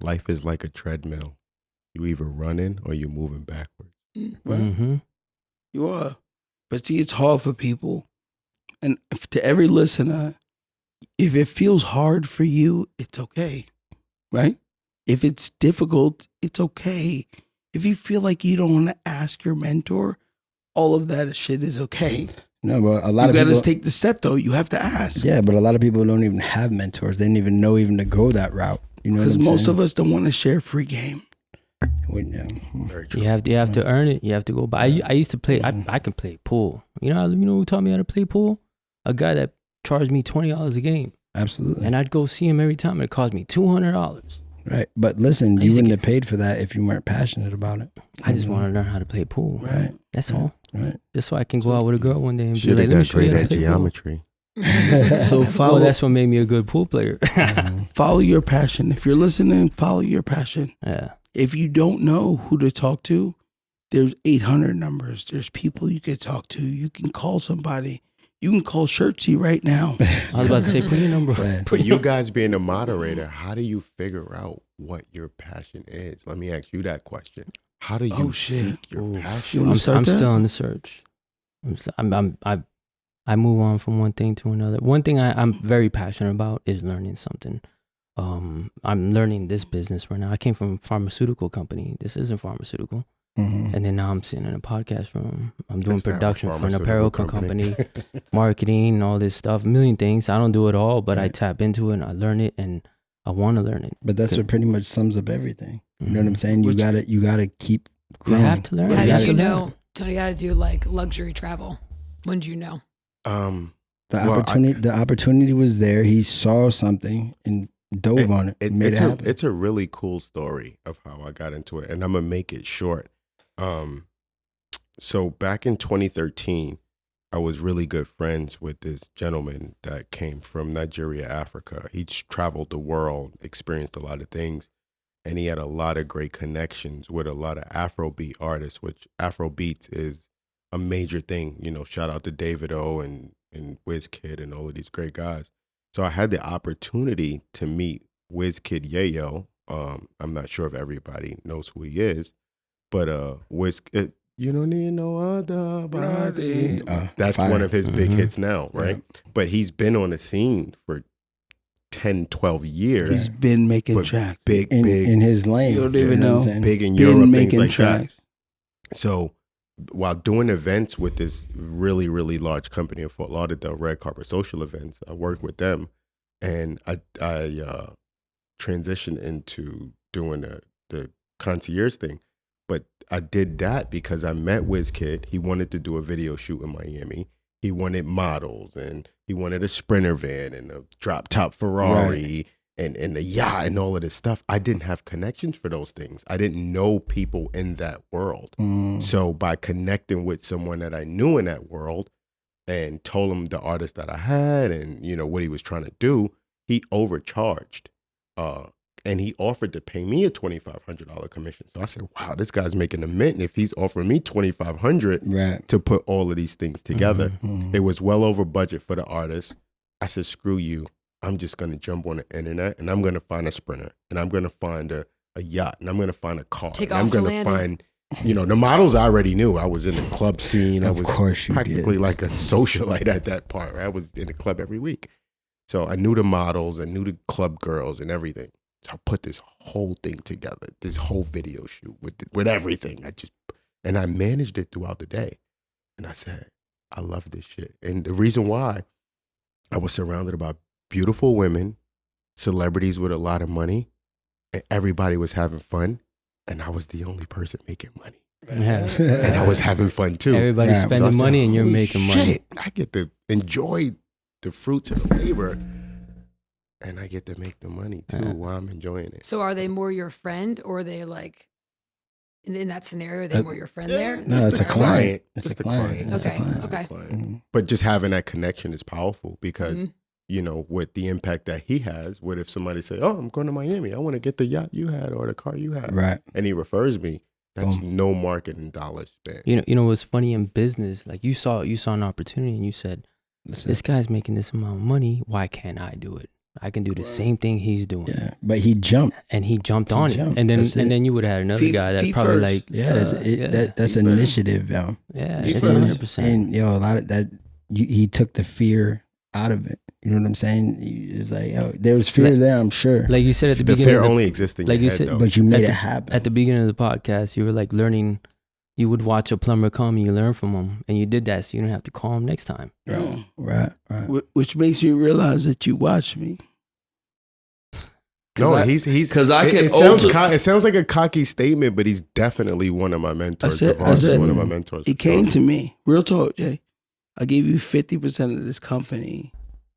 Life is like a treadmill. You either running or you moving backwards. Right? Mm-hmm. You are. But see, it's hard for people. And to every listener, if it feels hard for you, it's okay. Right? If it's difficult, it's okay. If you feel like you don't want to ask your mentor, all of that shit is okay. No, but a lot You of got people to take the step though. You have to ask. Yeah, but a lot of people don't even have mentors. They didn't even know even to go that route. You know, Because most of us don't want to share free game. Very true. You have to earn it. You have to go by. I used to play. I can play pool. You know who taught me how to play pool? A guy that charged me $20 a game, Absolutely. and I'd go see him every time, and it cost me $200. Right. But listen, I you used to wouldn't get- have paid for that if you weren't passionate about it. I just want to learn how to play pool. Right. That's Right. all. Right. Just so I can go out with a girl one day and be Should like, have "Let me got show you great how to at play pool." geometry. So Well, follow, that's what made me a good pool player. follow your passion. If you're listening, follow your passion. Yeah. If you don't know who to talk to, there's 800 numbers. There's people you can talk to. You can call somebody. You can call Shirtsy right now. I was about to say, put your number. Right. For you guys being a moderator, how do you figure out what your passion is? Let me ask you that question. How do you Oh, shit. seek your Ooh. passion? You wanna start I'm that? still on the search. I move on from one thing to another. One thing I'm very passionate about is learning something. I'm learning this business right now. I came from a pharmaceutical company. This isn't pharmaceutical. Mhm. And then now I'm sitting in a podcast room. I'm doing That's not a production for an pharmaceutical apparel company, marketing, all this stuff, a million things. I don't do it all, but I Right. tap into it and I learn it and I want to learn it. But that's what pretty much sums up everything. You know what I'm saying? Which- You gotta keep You growing. have to learn. How How did have did to you learn. know, Tony, how to do like luxury travel? When did you know? The opportunity was there. He saw something and dove on it. And made it happen. It's a really cool story of how I got into it, and I'm gonna make it short. So back in 2013, I was really good friends with this gentleman that came from Nigeria, Africa. He's traveled the world, experienced a lot of things, and he had a lot of great connections with a lot of Afrobeat artists, which Afrobeats is a major thing. You know, shout out to Davido and Wizkid and all of these great guys. So I had the opportunity to meet Wizkid Yayo. I'm not sure if everybody knows who he is, but Wizkid, you don't need no other body. That's one of his big hits now, right? Yeah. But he's been on the scene for 10, 12 years. He's been making tracks. Big in his lane. You don't even know. Big in Europe, things like tracks. That. So while doing events with this really, really large company in Fort Lauderdale, Red Carpet Social Events, I worked with them, and I transitioned into doing the concierge thing. But I did that because I met Wizkid. He wanted to do a video shoot in Miami. He wanted models, and he wanted a Sprinter van and a drop top Ferrari and a yacht and all of this stuff. I didn't have connections for those things. I didn't know people in that world. So by connecting with someone that I knew in that world and told him the artist that I had and, you know, what he was trying to do, he overcharged. And he offered to pay me a $2,500 commission. So I said, wow, this guy's making a mint if he's offering me $2,500 to put all of these things together. It was well over budget for the artist. I said, screw you. I'm just going to jump on the internet and I'm going to find a Sprinter and I'm going to find a yacht and I'm going to find a car. I'm going to find, you know, the models I already knew. I was in the club scene. I was practically like a socialite at that part. Right? I was in the club every week. So I knew the models, I knew the club girls and everything. So I put this whole thing together, this whole video shoot with everything. And I managed it throughout the day. And I said, I love this shit. And the reason why, I was surrounded by beautiful women, celebrities with a lot of money, and everybody was having fun. And I was the only person making money. Yeah. And I was having fun too. Everybody's spending money and you're making money. I get to enjoy the fruits of the labor. And I get to make the money too while I'm enjoying it. So are they more your friend, or are they like, in that scenario, are they more your friend there? No, it's a client. It's a client. Okay. But just having that connection is powerful because, you know, with the impact that he has, what if somebody say, oh, I'm going to Miami. I want to get the yacht you had or the car you had. Right. And he refers me. That's no marketing dollars spent. You know what's funny in business? Like you saw an opportunity and you said, this guy's making this amount of money. Why can't I do it? I can do the same thing he's doing. Yeah, but he jumped. And he jumped on it. And then you would have had another guy that probably like that's an initiative, yo. Yeah, it's 100%. And a lot of that he took the fear out of it. You know what I'm saying? It's like, there was fear there, I'm sure. Like you said at the beginning, fear only existed in your head, though. But you made it happen. At the beginning of the podcast, you were like learning. You would watch a plumber come and you learn from him, and you did that so you don't have to call him next time. Right. Which makes me realize that you watch me. No, he's because it sounds like a cocky statement, but he's definitely one of my mentors. I said one of my mentors. He came to me, real talk, Jay. I gave you 50% of this company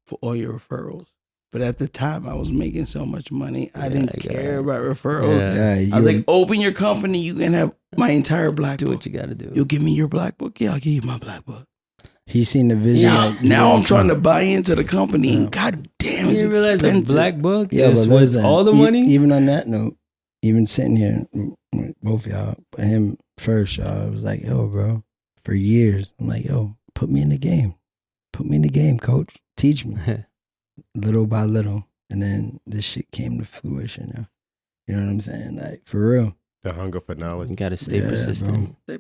for all your referrals. But at the time, I was making so much money, I didn't care about referrals. Yeah, I was like, open your company, you can have my entire black book. Do what you got to do. You'll give me your black book? Yeah, I'll give you my black book. He's seen the vision. Now I'm trying to buy into the company, and god damn, it's you realize expensive. The black book was all the money? Even on that note, even sitting here, both of y'all, but him first, y'all, I was like, yo, bro, for years, I'm like, yo, put me in the game. Put me in the game, coach. Teach me. Little by little. And then this shit came to fruition. You know what I'm saying? Like, for real. The hunger for knowledge. You got to stay persistent. Bro.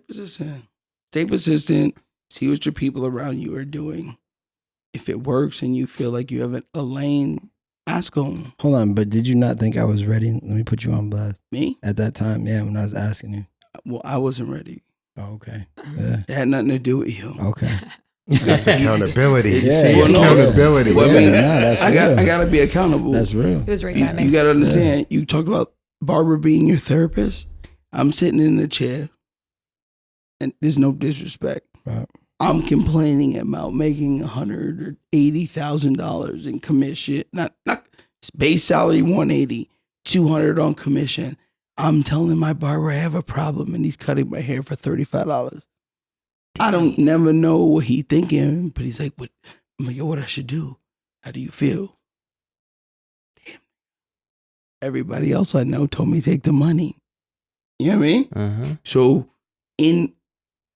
Stay persistent. See what your people around you are doing. If it works and you feel like you have a lane, ask them. Hold on, but did you not think I was ready? Let me put you on blast. Me? At that time, yeah, when I was asking you. Well, I wasn't ready. Oh, okay. Yeah. It had nothing to do with you. Okay. Just accountability. Accountability. Well, I mean, I got to be accountable. That's real. It was right timing. You got to understand. You talked about barber being your therapist. I'm sitting in the chair, and there's no disrespect. Right. I'm complaining about making $180,000 in commission. Not base salary 180, 200 on commission. I'm telling my barber I have a problem and he's cutting my hair for $35. I don't never know what he thinking, but he's like, "What? I'm like, yo, what I should do? How do you feel?" Damn. Everybody else I know told me take the money. You know what I mean? Uh-huh. So in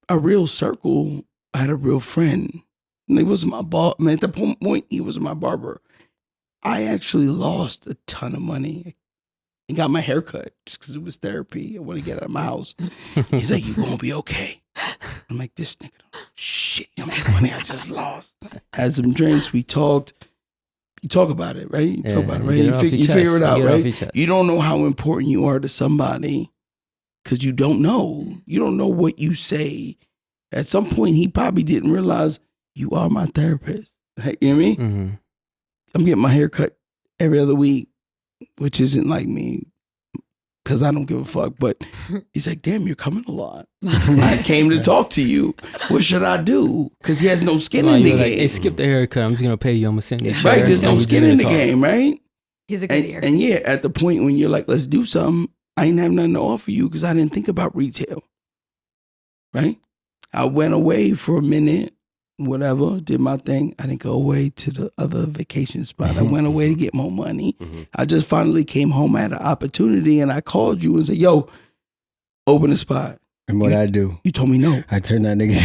a real circle, I had a real friend. And he was my boss. At the point, he was my barber. I actually lost a ton of money. I got my hair cut just because it was therapy. I want to get out of my house. He's like, "You gonna be okay?" I'm like, "This nigga, shit, how much money I just lost." Had some drinks. We talked. You talk about it, right? You talk about it, right? You figure it out, right? You don't know how important you are to somebody because you don't know. You don't know what you say. At some point, he probably didn't realize you are my therapist. You know what I mean? Mm-hmm. I'm getting my hair cut every other week, which isn't like me because I don't give a fuck. But he's like, "Damn, you're coming a lot. I came to talk to you. What should I do?" Because he has no skin in the game. Like, "Hey, skip the haircut. I'm just going to pay you. I'm going to send you a Right, there's no skin in the game, right? He's a good ear. And yeah, at the point when you're like, "Let's do something," I ain't have nothing to offer you because I didn't think about retail, right? I went away for a minute, whatever, did my thing. I didn't go away to the other vacation spot. I went away to get more money. I just finally came home. I had an opportunity and I called you and said, "Yo, open a spot." And what I do? You told me no. I turned that nigga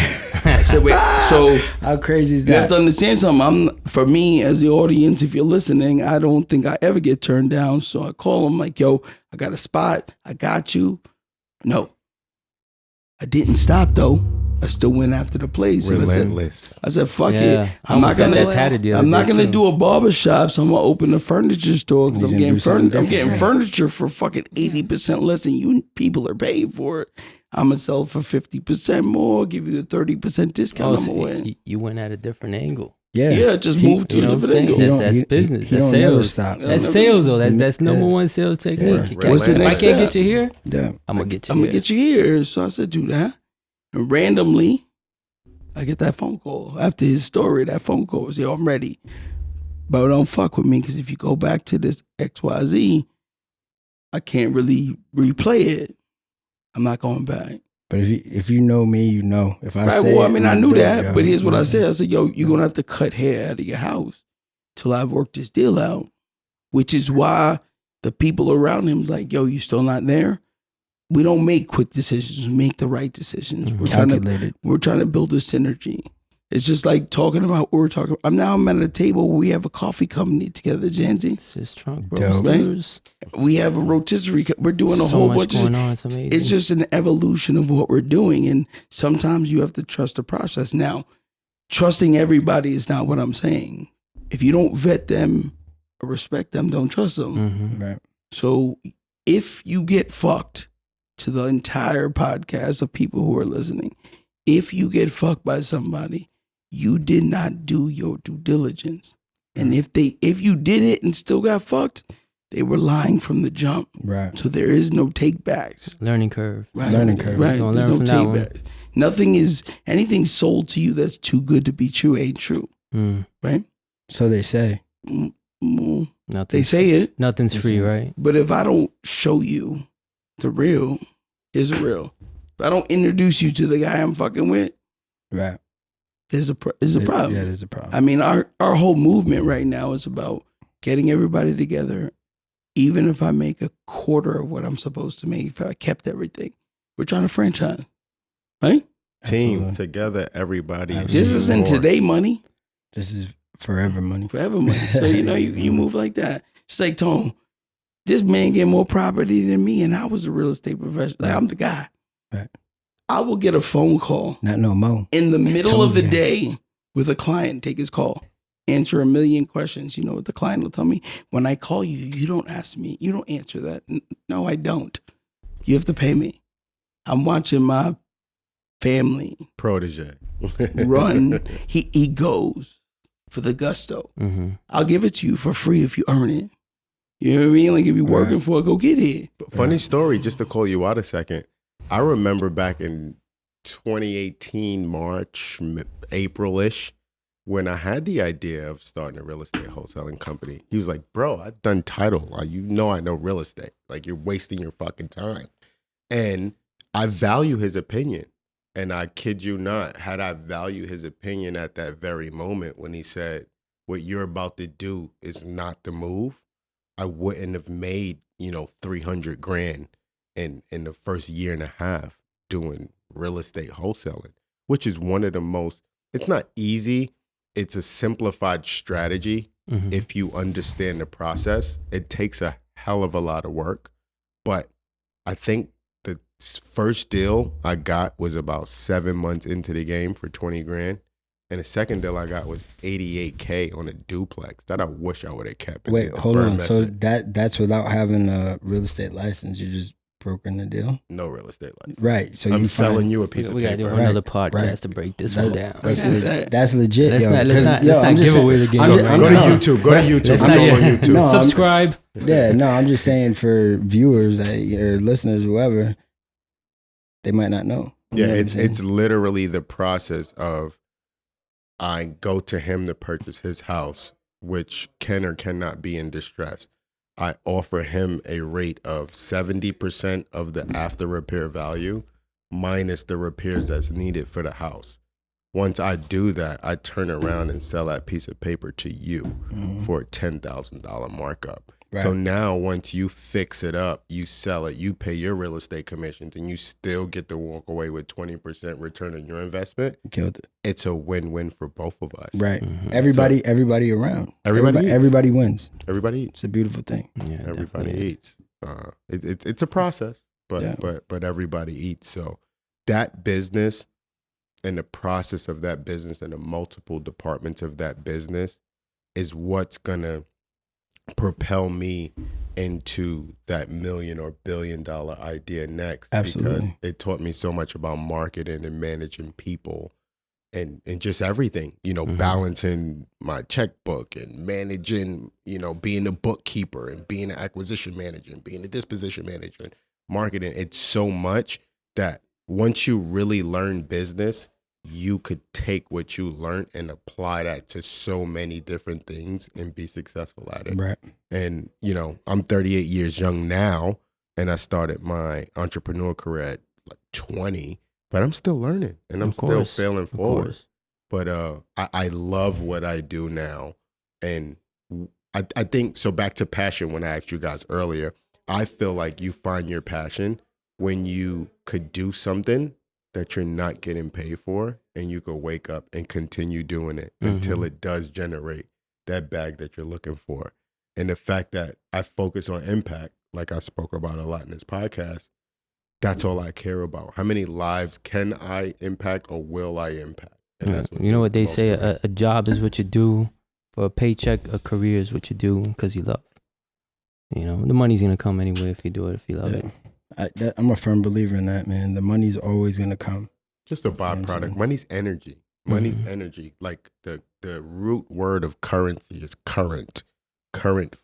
down. I said, "Wait, so how crazy is you have that? to understand something. For me, as the audience, if you're listening, I don't think I ever get turned down. So I call him like, "Yo, I got a spot. I got you." No. I didn't stop though. I still went after the place. Relentless. I said, "Fuck Yeah. it. I'm not gonna do a barber shop, so I'm gonna open a furniture store because I'm getting furniture for fucking 80% less than you people are paying for it. I'm gonna sell for 50% more, give you a 30% discount. I'm away." You went at a different angle. Yeah, just move to a different angle. That's business. He That's don't never sales. stop. That's sales though. That's number one sales technique. Yeah. What's the If I next can't step? get you here, Yeah. I'm gonna get you. I'm here. gonna get you here. So I said, "Do that." And randomly, I get that phone call. After his story, that phone call was, "Yo, I'm ready. But don't fuck with me because if you go back to this XYZ, I can't really replay it. I'm not going back." But if you know me, you know. If I Right, say well, I it, mean, you I knew do it, that, yo. but here's what I said. I said, "Yo, you're going to have to cut hair out of your house till I work this deal out," which is why the people around him is like, "Yo, you still not there?" We don't make quick decisions. We make the right decisions. We're trying to build a synergy. It's just like talking about what we're talking about. I'm at a table where we have a coffee company together, Janzi. This is trunk Dope. roasters. We have a rotisserie. We're doing a So whole much bunch going of. on. It's amazing. It's just an evolution of what we're doing, and sometimes you have to trust the process. Now, trusting everybody is not what I'm saying. If you don't vet them or respect them, don't trust them. Mhm. Right. So if you get fucked, to the entire podcast of people who are listening, if you get fucked by somebody, you did not do your due diligence. And if you did it and still got fucked, they were lying from the jump. Right. So there is no take backs. Learning curve. Right. Learning curve. Right. You're There's gonna no learn from that take backs. Anything sold to you that's too good to be true ain't true. one. Right? So they say. They Nothing's say it, Nothing's free, right? but if I don't show you the real, is real. If I don't introduce you to the guy I'm fucking with, Right. there's a problem. Yeah, there's a problem. I mean, our whole movement right now is about getting everybody together. Even if I make a quarter of what I'm supposed to make, if I kept everything, we're trying to franchise, right? Team Absolutely. together, everybody. Absolutely. This isn't today money, This is forever money. forever money. So you move like that. It's like, Tone, this man get more property than me, and I was a real estate professional. Like, I'm the guy. Right. I will get a phone call Not no more. in the middle of the Told you. day with a client, take his call, answer a million questions. You know what the client will tell me? When I call you, you don't ask me, you don't answer that. No, I don't. You have to pay me. I'm watching my family Protege. run. He goes for the gusto. Mm-hmm. I'll give it to you for free if you earn it. You know what I mean? Like if you're working Right. for it, go get it. Funny story, just to call you out a second. I remember back in 2018 March, April-ish, when I had the idea of starting a real estate wholesaling company. He was like, bro, I've done title. You know I know real estate. Like, you're wasting your fucking time. And I value his opinion. And I kid you not, had I valued his opinion at that very moment when he said, what you're about to do is not the move, I wouldn't have made, 300 grand in the first year and a half doing real estate wholesaling, which is one of the most, it's not easy. It's a simplified strategy. If you understand the process. It takes a hell of a lot of work. But I think the first deal I got was about 7 months into the game for 20 grand. And the second deal I got was 88K on a duplex that I wish I would have kept. Wait, hold on. So that's without having a real estate license. You just brokering the deal? No real estate license. Right. So I'm selling you a piece of we paper. gotta do another podcast to break this one down. That's legit. Let's yo, not I'm give just away the game. Go to YouTube. Go to YouTube. Let's I'm not- on YouTube. No, Subscribe. I'm just saying for viewers or listeners, whoever, they might not know. You Yeah, know what I'm saying? it's literally the process of I go to him to purchase his house, which can or cannot be in distress. I offer him a rate of 70% of the after repair value minus the repairs that's needed for the house. Once I do that, I turn around and sell that piece of paper to you for a $10,000 markup. Right. So now once you fix it up, you sell it, you pay your real estate commissions, and you still get to walk away with 20% return on your investment. Killed it. It's a win-win for both of us. Right. Everybody around. Everybody eats. Everybody wins. Everybody eats. It's a beautiful thing. Yeah, Everybody definitely is. eats. It's a process, but Yeah. but everybody eats. So that business and the process of that business and the multiple departments of that business is what's gonna propel me into that $1 million or $1 billion idea next. Absolutely. Because it taught me so much about marketing and managing people and just everything, balancing my checkbook and managing, being a bookkeeper and being an acquisition manager and being a disposition manager and marketing. It's so much that once you really learn business, you could take what you learned and apply that to so many different things and be successful at it. Right. And, I'm 38 years young now, and I started my entrepreneur career at like 20, but I'm still learning and I'm still failing forward. But I love what I do now. And I think, so back to passion, when I asked you guys earlier, I feel like you find your passion when you could do something that you're not getting paid for, and you could wake up and continue doing it until it does generate that bag that you're looking for. And the fact that I focus on impact, like I spoke about a lot in this podcast, that's all I care about. How many lives can I impact or will I impact? And that's what You know what they means the say, most to me. a job is what you do for a paycheck, a career is what you do because you love. The money's going to come anyway if you do it, if you love it. I'm a firm believer in that, man. The money's always going to come. Just a know what I'm byproduct. saying? Money's energy. Money's energy. Like the root word of currency is current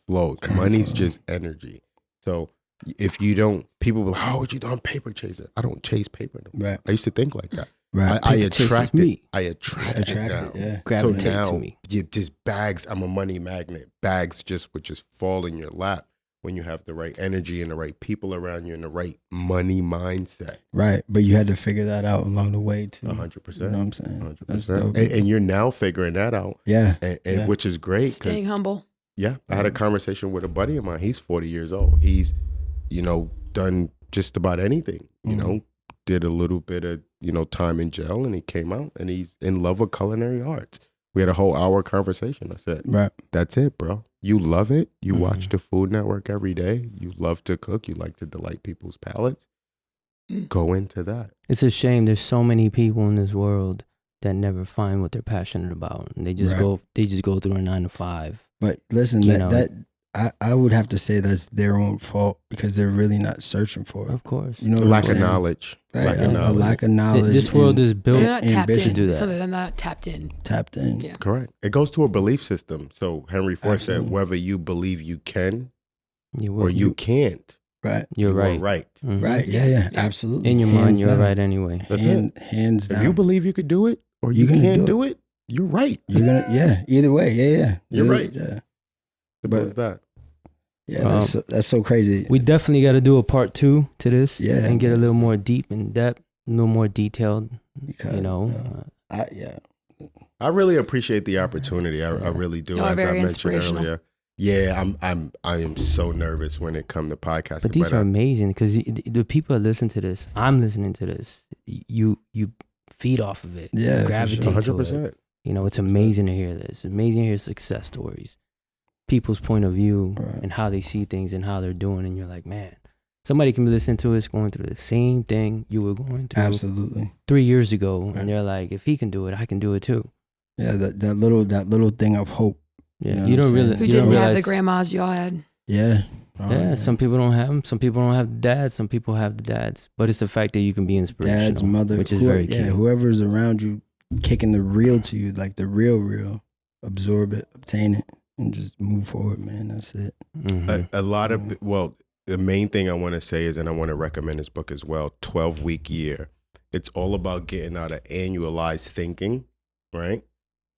flow. Money's just energy. So if you don't, people will, how would you don't paper chase it? I don't chase paper. No. Right. I used to think like that. Right. I Paper chases attract me. it. I attract it now. Yeah. So Gravitate now to me. you just bags. I'm a money magnet. Bags would just fall in your lap when you have the right energy and the right people around you and the right money mindset. Right. But you had to figure that out along the way too. 100%. You know what I'm saying? That's 100%. dope. And you're now figuring that out. Yeah. And Yeah. which is great. 'cause Staying humble. Yeah, I had a conversation with a buddy of mine. He's 40 years old. He's, done just about anything. Did a little bit of, time in jail, and he came out and he's in love with culinary arts. We had a whole hour conversation. I said, Right. that's it, bro. You love it. You watch the Food Network every day. You love to cook. You like to delight people's palates. Go into that. It's a shame there's so many people in this world that never find what they're passionate about. And they just Right. go through a 9 to 5. But listen, You know. I would have to say that's their own fault because they're really not searching for it. Of course. You know what Lack I'm of saying? knowledge. Right. Lack of A knowledge. lack of knowledge. This world and is built They're not tapped ambition in. to do that. So they're not tapped in. tapped in. Yeah. Correct. It goes to a belief system. So Henry Ford said, Absolutely. whether you believe you can You or you can't, Right. you're You are right. right. Mhm. Right. Yeah. Absolutely. In your mind, Hands you're down. right anyway. That's it. Hands down. If you believe you could do it or you You're gonna can't do do it, you're right. You're gonna. Yeah. Either way. Yeah. You're right. Yeah. Simple as that. Yeah. That's so crazy. We definitely got to do a part 2 to this. Yeah, And get a man. little more deep in depth, a little more detailed. Because, You know. I really appreciate the opportunity. I really do. Oh, As I very mentioned inspirational. earlier. Yeah, I am so nervous when it comes to podcasting. But these are amazing because the people that listen to this, I'm listening to this. You feed off of it. Yeah, You for gravitate sure. to it. 100%. You know, it's amazing to hear this. It's amazing to hear success stories, people's point of view, Right. and how they see things and how they're doing. And you're like, man, somebody can be listening to us going through the same thing you were going through Absolutely. 3 years ago, Right. and they're like, if he can do it, I can do it too. Yeah. That little thing of hope. Yeah, know you what don't I'm really. saying? Who You don't didn't have realize. the grandmas y'all had? Yeah. Yeah, some people don't have them. Some people don't have the dads. Some people have the dads. But it's the fact that you can be inspirational, Dad's mother, which is very key. Yeah, whoever's around you, kicking the real to you, like the real, absorb it, obtain it, and just move forward, man. That's it. Mhm. A lot of, the main thing I want to say is, and I want to recommend this book as well, 12-Week Year. It's all about getting out of annualized thinking, right?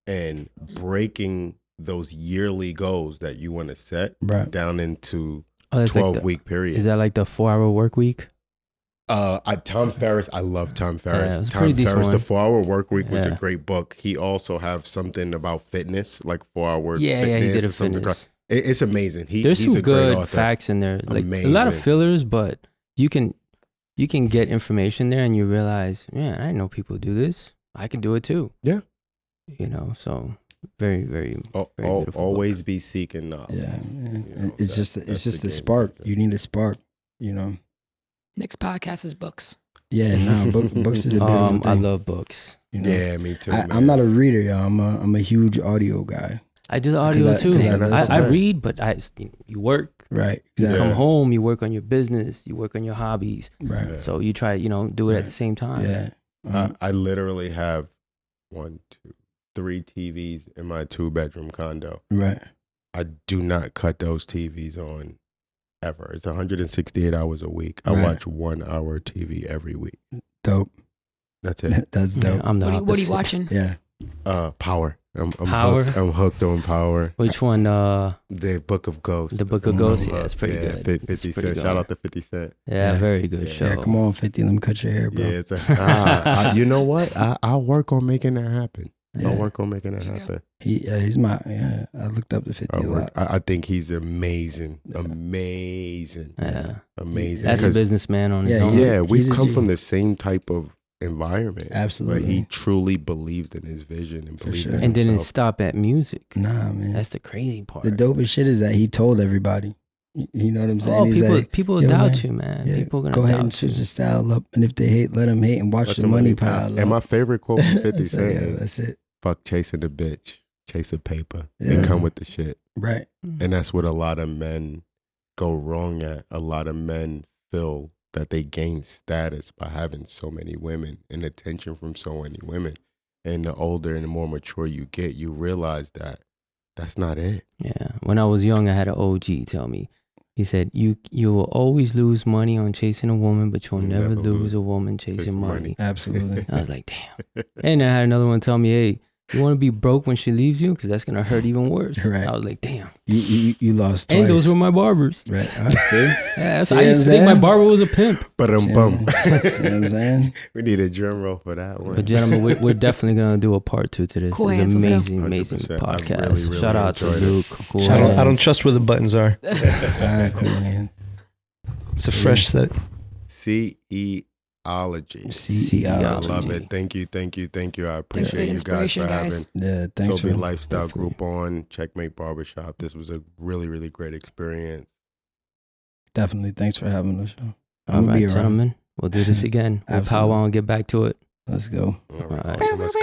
And breaking those yearly goals that you want to set Right. down into Oh, that's like the- 12-week periods. Is that like the 4-hour work week? Tom Ferriss, I love Tom Ferriss. Yeah, it's a Tom pretty decent Ferriss, The one. 4-Hour Work Week was a Yeah. great book. He also have something about fitness, like 4-hour Yeah, fitness. he did or a something. fitness. It's amazing. There's He's some a great good author. facts in there. Like a lot of Amazing. fillers, but you can get information there, and you realize, man, I didn't know people do this. I can do it too. Yeah. You know, so very, very, very beautiful Always book. be seeking knowledge. Yeah, man. You know, It's that- just that's the game spark. changer. You need a spark. You know. Next podcast is books. Yeah. No. Books is a beautiful thing. I love books. You know? Yeah, me too. man. I'm not a reader, y'all. I'm a huge audio guy. I do the audio 'Cause too. I I read, but you work. Right. You Exactly. come Yeah. home, you work on your business, you work on your hobbies. Right. Yeah. So you try, do it at the same time. Yeah. I literally have 1, 2, 3 TVs in my 2-bedroom condo. Right. I do not cut those TVs on ever. It's 168 hours a week. I Right. watch 1 hour TV every week. Dope. That's it. That's Yeah, dope. I'm the What are you opposite. watching? Yeah. Power. I'm Power? I'm hooked on Power. Which one? The Book of Ghosts. The Book of Mm. Ghosts. Yeah, it's pretty good. 50 It's pretty Cent. good. Shout out to 50 Cent. Yeah, Yeah. very good Yeah. show. Yeah. Come on, 50. Let me cut your hair, bro. Yeah, it's you know what? I'll work on making that happen. Yeah. I'll work on making that There you go. happen. He's my. Yeah. I looked up to 50 a lot. I think he's amazing. Yeah. Amazing. Yeah. Amazing. That's a Because- businessman on his Yeah, own. Yeah, we've he's a come G. from the same type of environment. Absolutely. But he truly believed in his vision and believed sure. in And didn't himself. stop at music. Nah, man. That's the crazy part. The dopest shit is that he told everybody. You know what I'm saying? Oh, He's people, like, people yo, doubt man, you, man. yeah, People gonna go ahead doubt and switch you. the style up, and if they hate, let them hate and watch Let the money pile up. And my favorite quote from 50 That's Cent it, yeah, is, that's it. fuck chasing the bitch, chase a paper, Yeah. and come with the shit. Right. And that's what a lot of men go wrong at. A lot of men feel that they gain status by having so many women and attention from so many women. And the older and the more mature you get, you realize that that's not it. Yeah. When I was young, I had an OG tell me. He said, "You will always lose money on chasing a woman, but you'll never lose a woman chasing money." Absolutely. I was like, damn. And I had another one tell me, "Hey, you want to be broke when she leaves you? Because that's going to hurt even worse." Right. I was like, damn. You lost twice. And those were my barbers. Right. See? Yeah, See I what used to I'm think my saying? barber was a pimp. But See what I'm saying? We need a drum roll for that one. But gentlemen, we're definitely going to do a part 2 to this. Cool It's hands, an let's go. amazing 100%. I podcast. really, really Shout out to enjoyed it. Luke. Cool Shout out- I don't hands. trust where the buttons are. All right, cool, man. It's a fresh set. CEOlogy. I love it. Thank you. I appreciate you guys inspiration, for having guys. Yeah, thanks Toby for Lifestyle definitely. Group on Checkmate Barbershop. This was a really, really great experience. Definitely. Thanks for having us. Show. All I'm gonna right, be around. gentlemen. We'll do this again. We'll Absolutely. power on, get back to it. Let's go. All right, All right. awesome. Let's go.